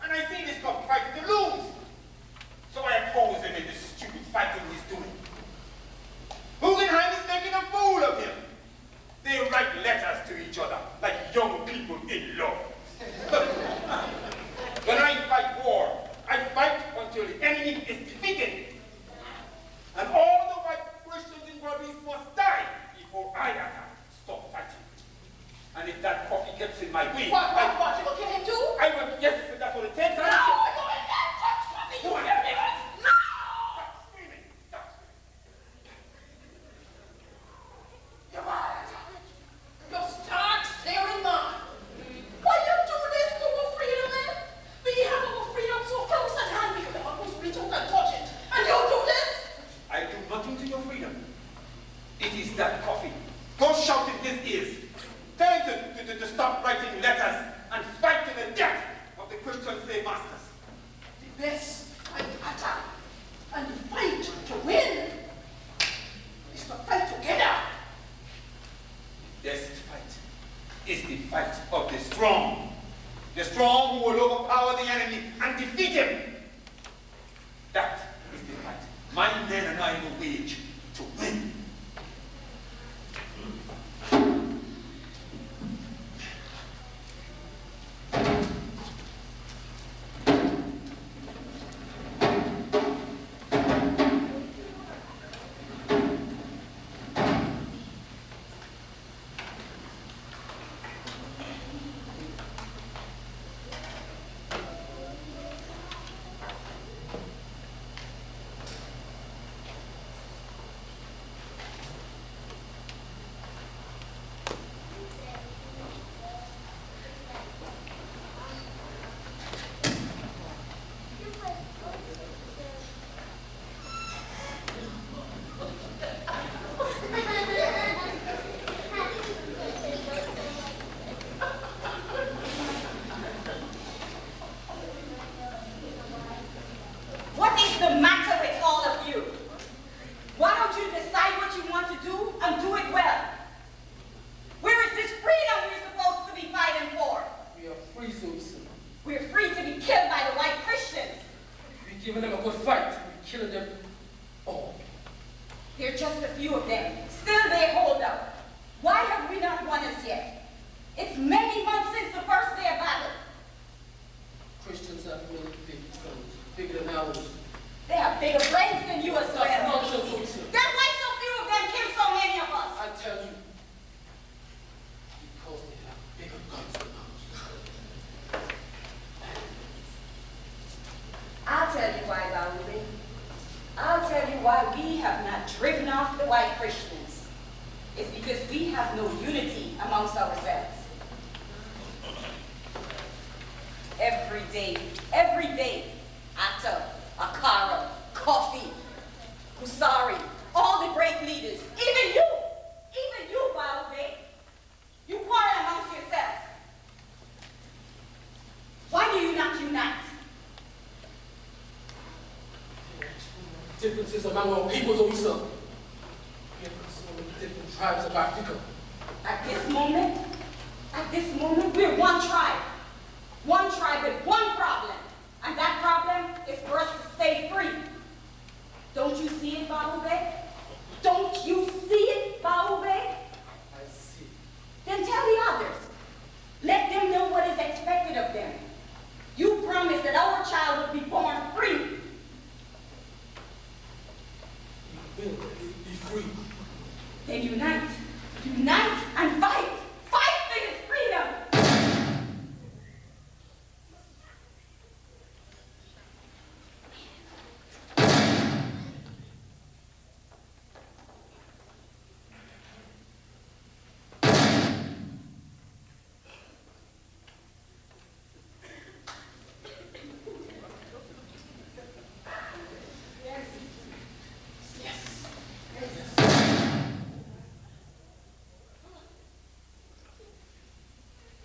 And I see this guy fighting to lose. So I oppose him in this stupid fighting he's doing. Guggenheim is making a fool of him. They write letters to each other like young people in love. When I fight war, I fight until the enemy is defeated. And all the white Christians in Burmese must die before I stop fighting. And if that coffee gets in my way, What, you will kill him too? I will, yes, that's what it takes. No, you will not touch coffee, you hear me? No! Stop screaming, stop screaming. You're right. You start staring mad. Why you do this to our freedom, man? We have our freedom so close at hand we could almost reach out and touch it. And you do this? I do nothing to your freedom. It is that coffee. Go shout in his ears. Tell him to stop writing letters and fight to the death of the Christian slave masters. The best fight attack and the fight to win is to fight together. The best fight is the fight of the strong. The strong who will overpower the enemy and defeat him. That is the fight my men and I will wage to win. have driven off the white Christians is because we have no unity amongst ourselves. Every day, Atta, Akara, Kofi, Kusari, all the great leaders, even you, Baobe, you quarrel amongst yourselves. Why do you not unite? Differences among our peoples, Orisa. We have so many different tribes of Africa. At this moment, we're one tribe with one problem, and that problem is for us to stay free. Don't you see it, Baobe? Don't you see it, Baobe? I see. Then tell the others. Let them know what is expected of them. You promised that our child would be born free. We will be free. Then unite and fight. Fight for his freedom.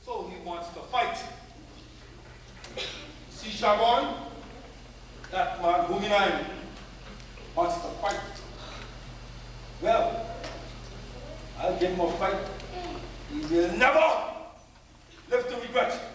So he wants to fight. See, Shabon? That man, Guyanese, wants to fight. Well, I'll give him a fight. He will never live to regret.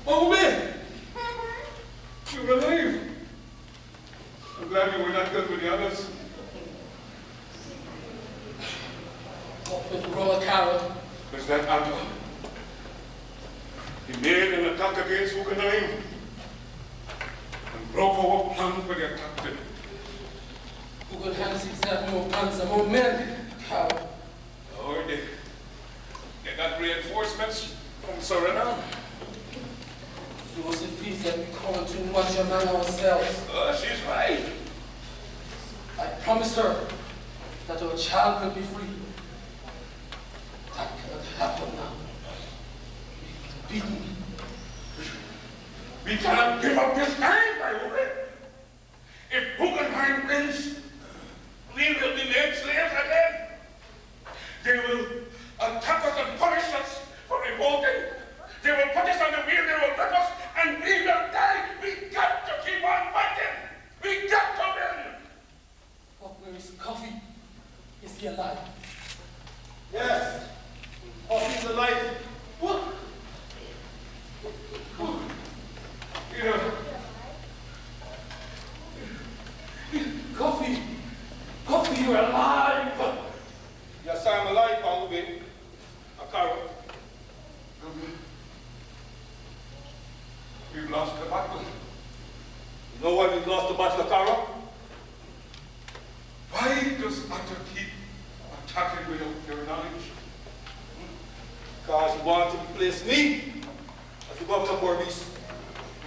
Oh, man! You're alive! I'm glad you were not good with the others. What with Royal Carol? Was that Otto? He made an attack against Guyanese and broke our plan for the attack today. Who could have himself more guns and more men? Carol. Oh, they got reinforcements from Suriname. Josephine said we call too much among ourselves. Oh, she's right. I promised her that our child will be free. That cannot happen now. We've been beaten. We cannot give up this time, my woman. If Guggenheim wins, we will be made slaves again. They will attack us and punish us for revolting. They will put us on the wheel, they will whip us, and we will die. We got to keep on fighting. We got to win. But where is Coffee? Is he alive? Yes. Coffee's alive. What? You know, Coffee! Coffee, you're alive! Yes, I'm alive, Palube. Akaro. we've lost the battle. You know why we've lost the battle, Akaro? Why does Otto keep attacking without your knowledge? Because you want to replace me as the governor of Maurice.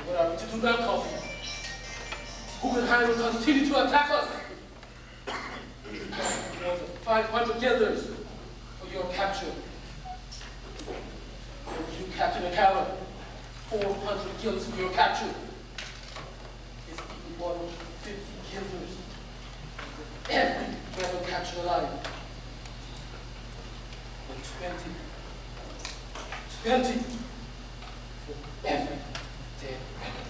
What are we to do now, Coffee? Guggenheim will continue to attack us. More than 500 guilders for your capture. You, Captain Acala, 400 guilders for your capture. It's even more than 50 guilders. Every rebel captured alive. And 20 for every dead rebel.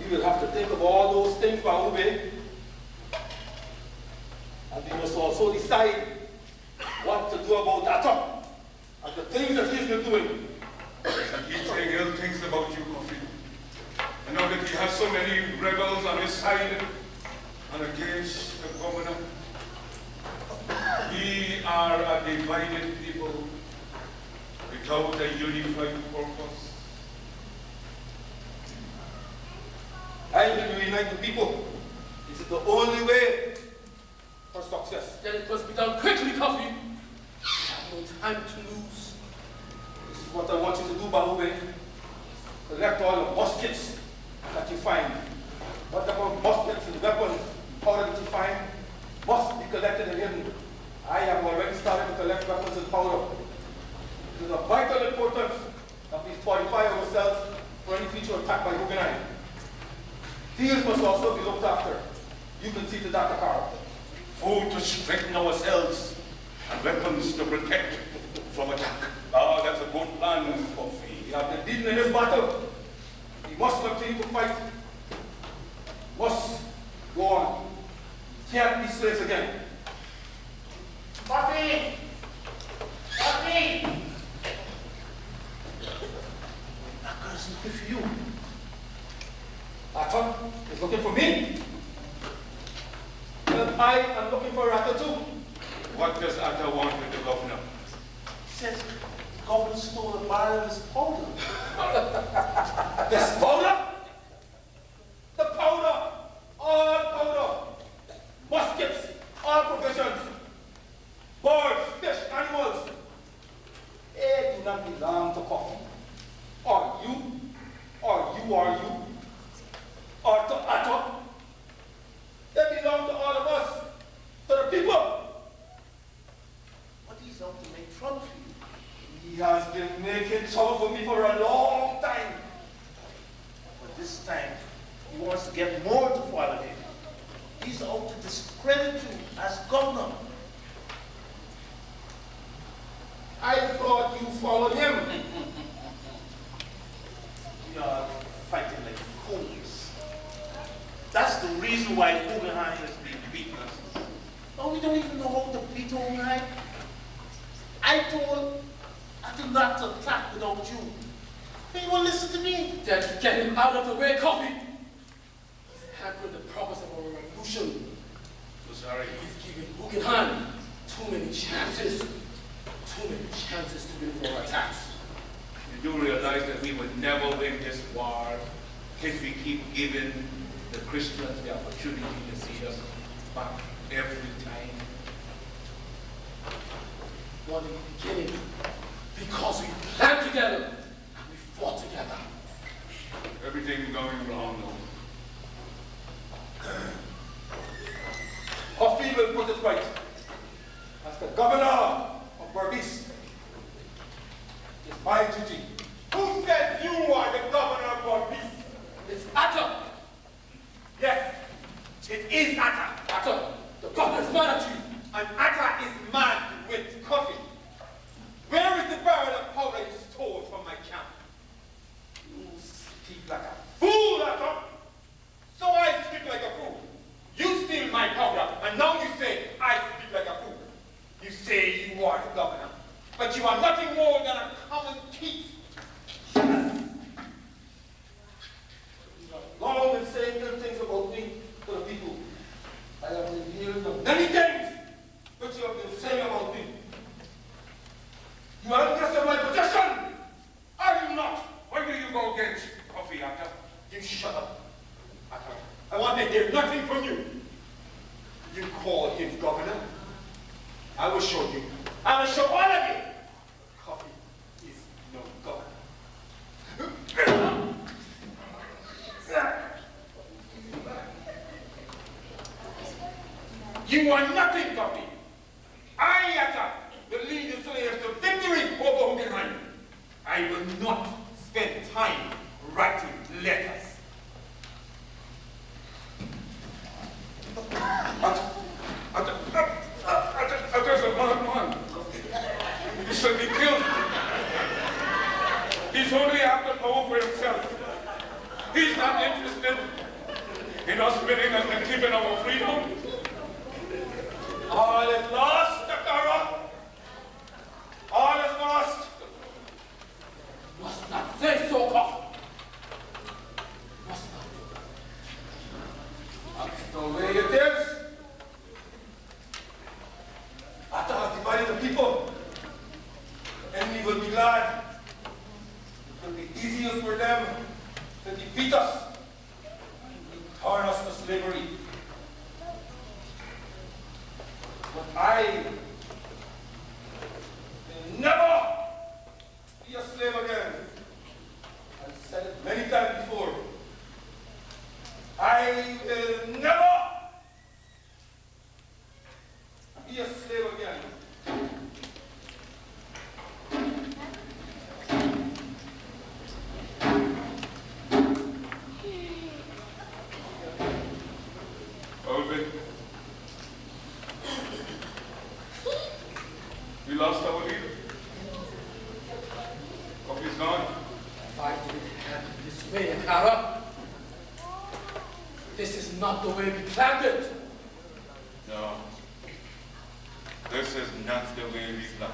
We will have to think of all those things, Palube. And we must also decide what to do about Atta and the things that he's been doing. He keeps saying ill things about you, Coffee. And now that he has so many rebels on his side and against the governor, we are a divided people without a unified purpose. I will reunite the people. This is the only way for success. Then it must be done quickly, Coffee. We have no time to lose. This is what I want you to do, Bahube. Collect all the muskets that you find. Whatever muskets and weapons, powder that you find, must be collected and hidden. I have already started to collect weapons and powder. It is of vital importance that we fortify ourselves for any future attack by Guggenheim. These must also be looked after. You can see to that, Akaro. Food to strengthen ourselves and weapons to protect from attack. Ah, that's a good plan, Coffee. We have been beaten in this battle. We must continue to fight. Must go on. Can't be slaves again. Coffee! Coffee! That girl is looking for you. Atta is looking for me. And I am looking for Atta too. What does Atta want with the governor? He says the governor stole a barrel of his powder. This powder? The powder! All powder! Muskets! All provisions! Birds, fish, animals! They do not belong to Coffee. Or you, or to Atta. They belong to all of us, to the people. But he's out to make trouble for you. He has been making trouble for me for a long time. But this time, he wants to get more to follow him. He's out to discredit you as governor. I thought you followed him. We are fighting like fools. That's the reason why Guggenheim has been beating us. No, we don't even know how to beat Guggenheim. I told to not attack without you. He won't listen to me. Then get him out of the way, Coffee. He's hampered the progress of our revolution. So sorry. He's giving Guyana too many chances. Too many chances to build more attacks. You do realize that we would never win this war if we keep giving the Christians the opportunity to see us back every time. One in the beginning, because we planned together and we fought together. Everything going wrong now. Coffee will put it right. As the governor of Berbice, it's my duty. Who says you are the governor of Berbice? It's Atta. Yes, it is Atta. Atta, the governor's mad at you. And Atta is mad with Coffee. Where is the barrel of powder you stole from my camp? You speak like a fool, Atta. So I speak like a fool. You steal my powder, and now you say I speak like a fool. You say you are the governor, but you are nothing more than a common thief. You have long been saying good things about me to the people. I have been hearing the many things which you have been saying about me. You are interested in my possession, are you not? Why do you go against Coffee, Atta? You shut up, Atta. I want to hear nothing from you. You call him governor. I will show you. I will show all of you. Coffee is no governor. You are nothing, Coffee. I, Atta, will lead the slaves to victory over Guyana. I will not spend time writing letters. Atta's a bad man. He should be killed. He's only after power for himself. He's not interested in us winning and keeping our freedom. All is lost, Dakara. All is lost. You must not say so, Coffee. You must not. That's the way it is. Atta has divided the people. The enemy will be glad. It will be easier for them to defeat us, return us to slavery. But I will never be a slave again. I've said it many times before. I will never be a slave again. Olvin, we lost our leader. Coffee's gone. Why did it happen this way, Akara? This is not the way we planned it. No. This is not the way we planned.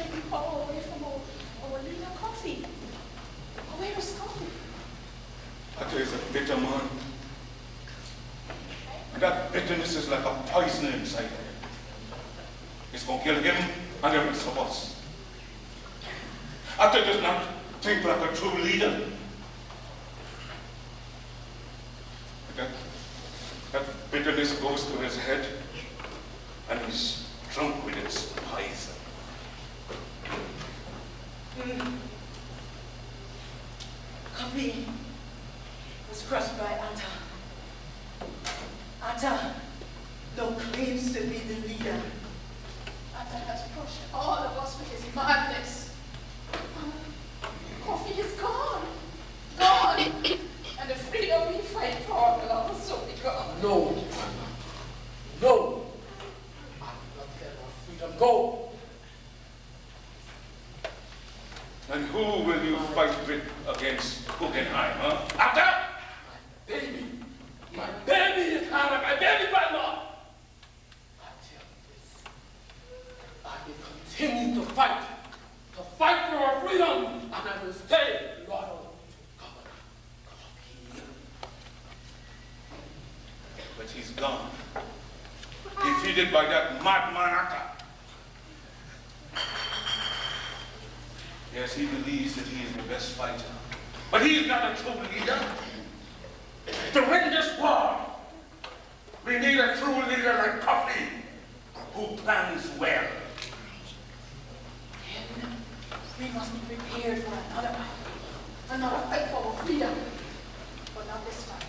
taking power away from our leader, Coffee. Where is Coffee? That is a bitter man. And that bitterness is like a poison inside him. It's going to kill him and the rest of us. Atta does not think like a true leader. That bitterness goes to his head and he's drunk with its poison. Coffee was crushed by Atta. Atta no claims to be the leader. Atta has crushed all of us with his madness. Coffee is gone. Gone. And the freedom we fight for will also be gone. No. No. I will not let our freedom go. And who will you fight with against Guggenheim, huh? Atta? Baby. My baby is Hannah, my baby brother. I tell you this. I will continue to fight for our freedom, and I will stay loyal to Governor. But he's gone. Defeated by that madman Atta. Yes, he believes that he is the best fighter. But he's not a true leader. To win this war, we need a true leader like Coffee, who plans well. Then we must be prepared for another fight for our freedom. But not this time.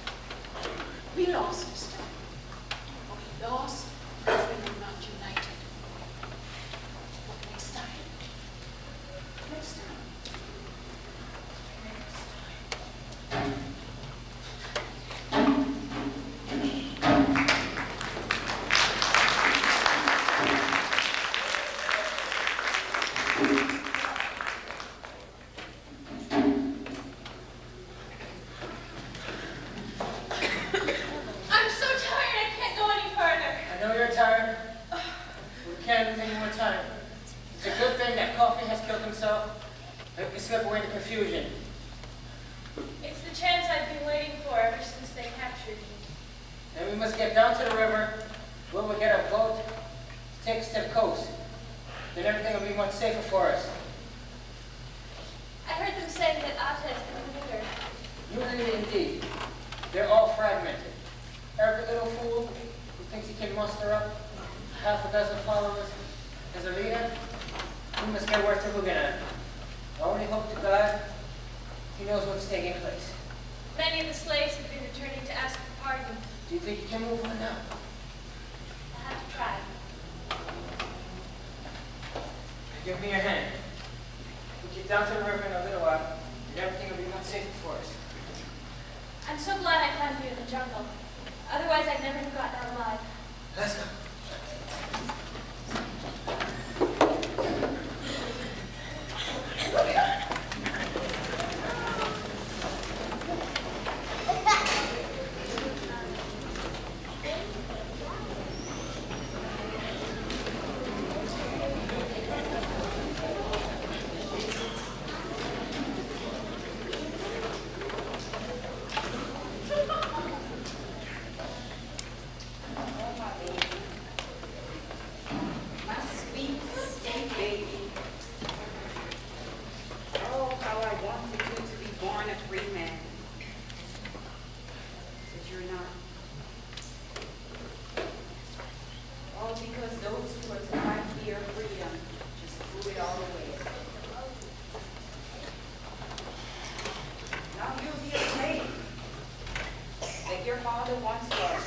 We lost this time. But we lost because we were not united. But next time. Next time. Next time. I'm so tired, I can't go any further. I know you're tired. We can't lose any more time. It's a good thing that Coffee has killed himself. Let me slip away into confusion. It's the chance I've been waiting for ever since they captured me. Then we must get down to the river, where we'll get a boat to take us to the coast. Then everything will be much safer for us. I heard them say that Atta is the leader. New leader indeed. They're all fragmented. Every little fool who thinks he can muster up half a dozen followers as a leader, we must get word to Guyana. I only hope to God he knows what's taking place. Many of the slaves have been returning to ask for pardon. Do you think you can move on now? I have to try. Give me your hand. We'll get down to the river in a little while, and everything will be much safer for us. I'm so glad I found you in the jungle. Otherwise, I'd never have gotten out alive. Let's go. My sweet, sweet baby. Oh, how I wanted you to be born a free man. But you're not. All because those who are to fight for your freedom just threw it all away. Now you'll be a slave, like your father once was.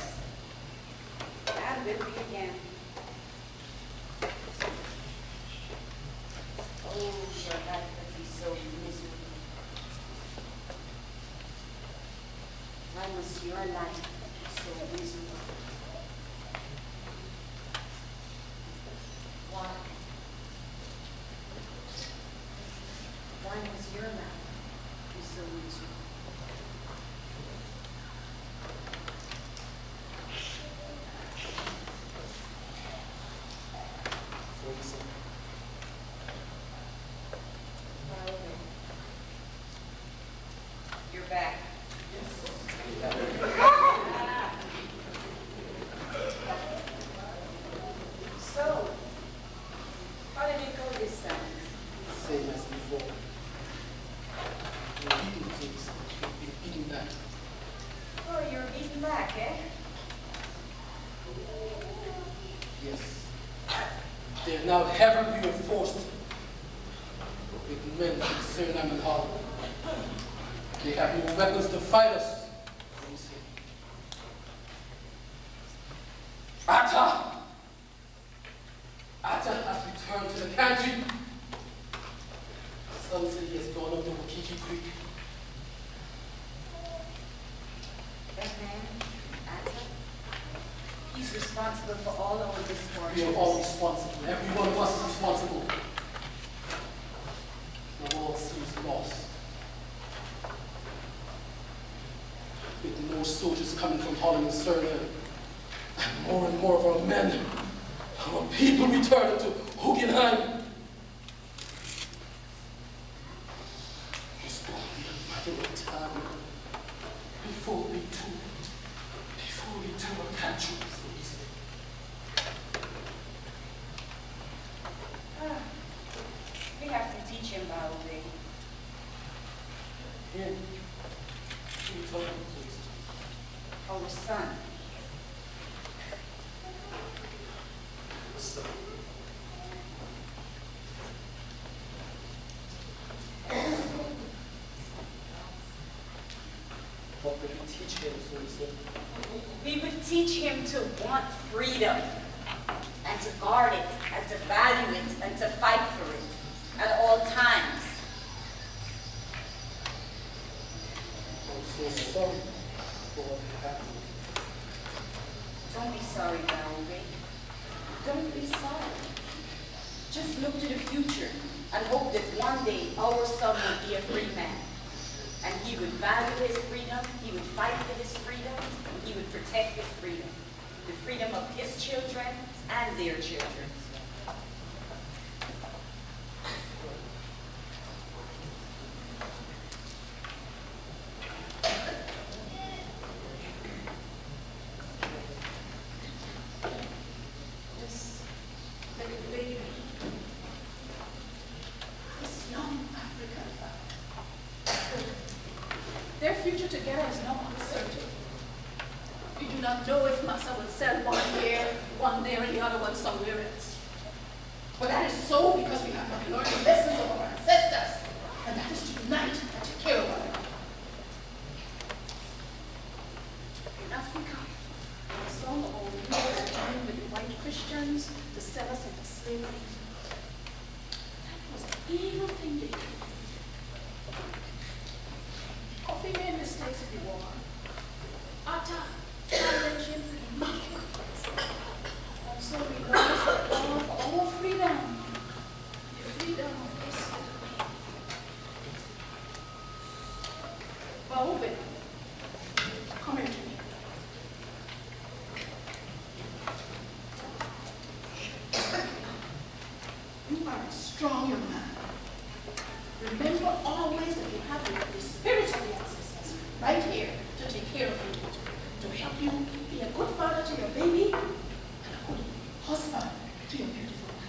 And will be again. Oh, your life would be so miserable. Why must your life be so miserable? Why? Why must your life be so miserable? They are now heavily reinforced with men from Suriname and Holland. They have no weapons to fight us. Atta! Atta has returned to the country. Some say he has gone up the Wakiki Creek. That man, Atta, he's responsible for all our misfortunes. We are all responsible. Every one of us is responsible. The world seems lost. With no soldiers coming from Holland and Suriname, and more of our men, our people returning to Guyana. It's only a matter of time before we turn our country so easily. We have to teach him our way. Here, can you tell me, please? Our son. So, what will you teach him, so he said? We would teach him to want freedom and to guard it and to value it and to fight for it at all times. I'm so sorry for what happened. Don't be sorry, Maori. Don't be sorry. Just look to the future and hope that one day our son will be a free man. And he would value his freedom, he would fight for his freedom, and he would protect his freedom. The freedom of his children and their children. This little baby, this young African family, their future together is not uncertain. We do not know if Massa will sell one there, and the other one somewhere else. But that is so because we have not learned the lessons of our ancestors, and that is to unite and to care one another. In Africa, the song of our rulers came with the white Christians to sell us into slavery. That was an evil thing they did. Coffee made mistakes in the war. Atta challenged him for the nation. And so we lost our freedom. The freedom of this little baby. Baobe, come here to me. You are a strong young man. Remember always that you have the spirit of the ancestors right here to take care of you, to help you be a good father to your baby and a good husband to your beautiful wife.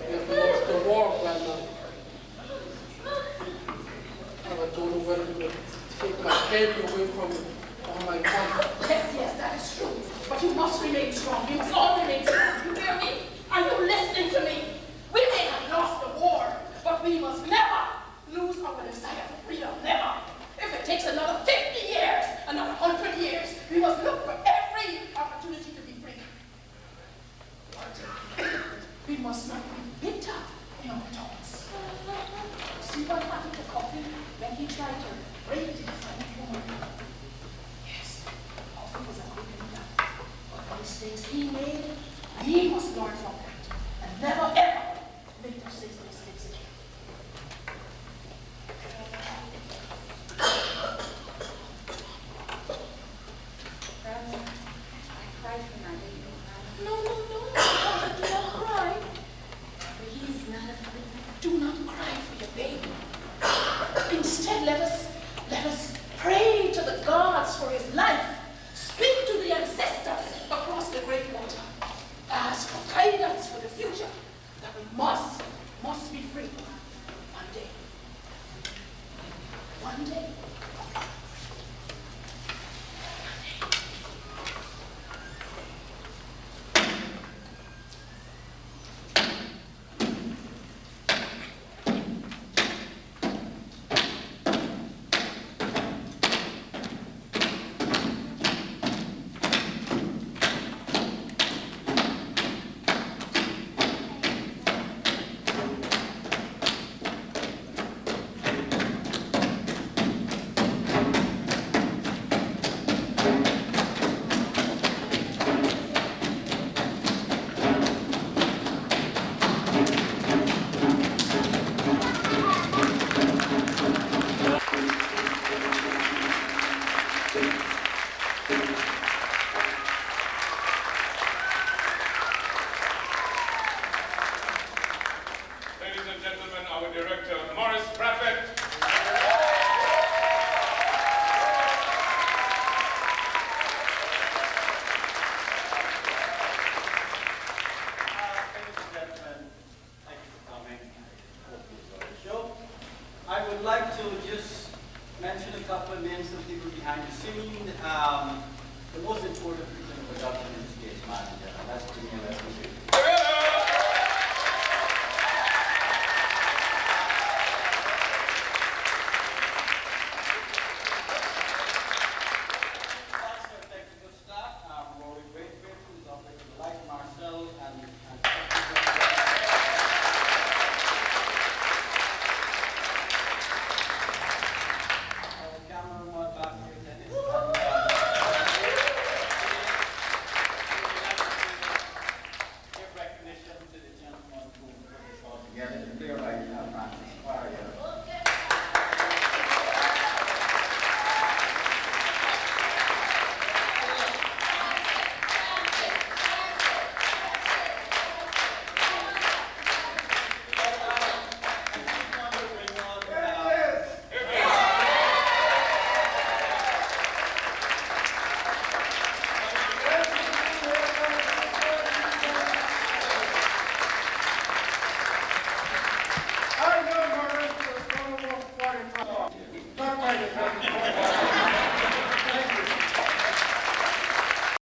We have lost the war, Grandma. I don't know whether to take my baby away from me or my wife. Yes, that is true. But you must remain strong. You must all remain strong. You hear me? Are you listening to me? We may have lost the war, but we must never lose our desire for freedom. Never. If it takes another 50 years, another 100 years, we must look for every opportunity to be free. We must not be bitter in our thoughts. See what happened to Coffee when he tried to rape his French woman? Yes, Coffee was a good leader, but the mistakes he made, we must learn from that and never ever make those same mistakes again. Grandma, I cried for my baby. No, do not cry. He's not afraid. Do not cry for your baby. Instead, let us Let us pray to the gods for his life. Speak to the ancestors across the great water. Ask for guidance for the future, that we must be free one day. One day. Ladies and gentlemen, our director, Maurice Braithwaite. Ladies and gentlemen, thank you for coming. Hope you enjoy the show. I would like to just mention a couple of names of people behind the scene. The most important person in production is the stage manager, and that's Quamina Farrier.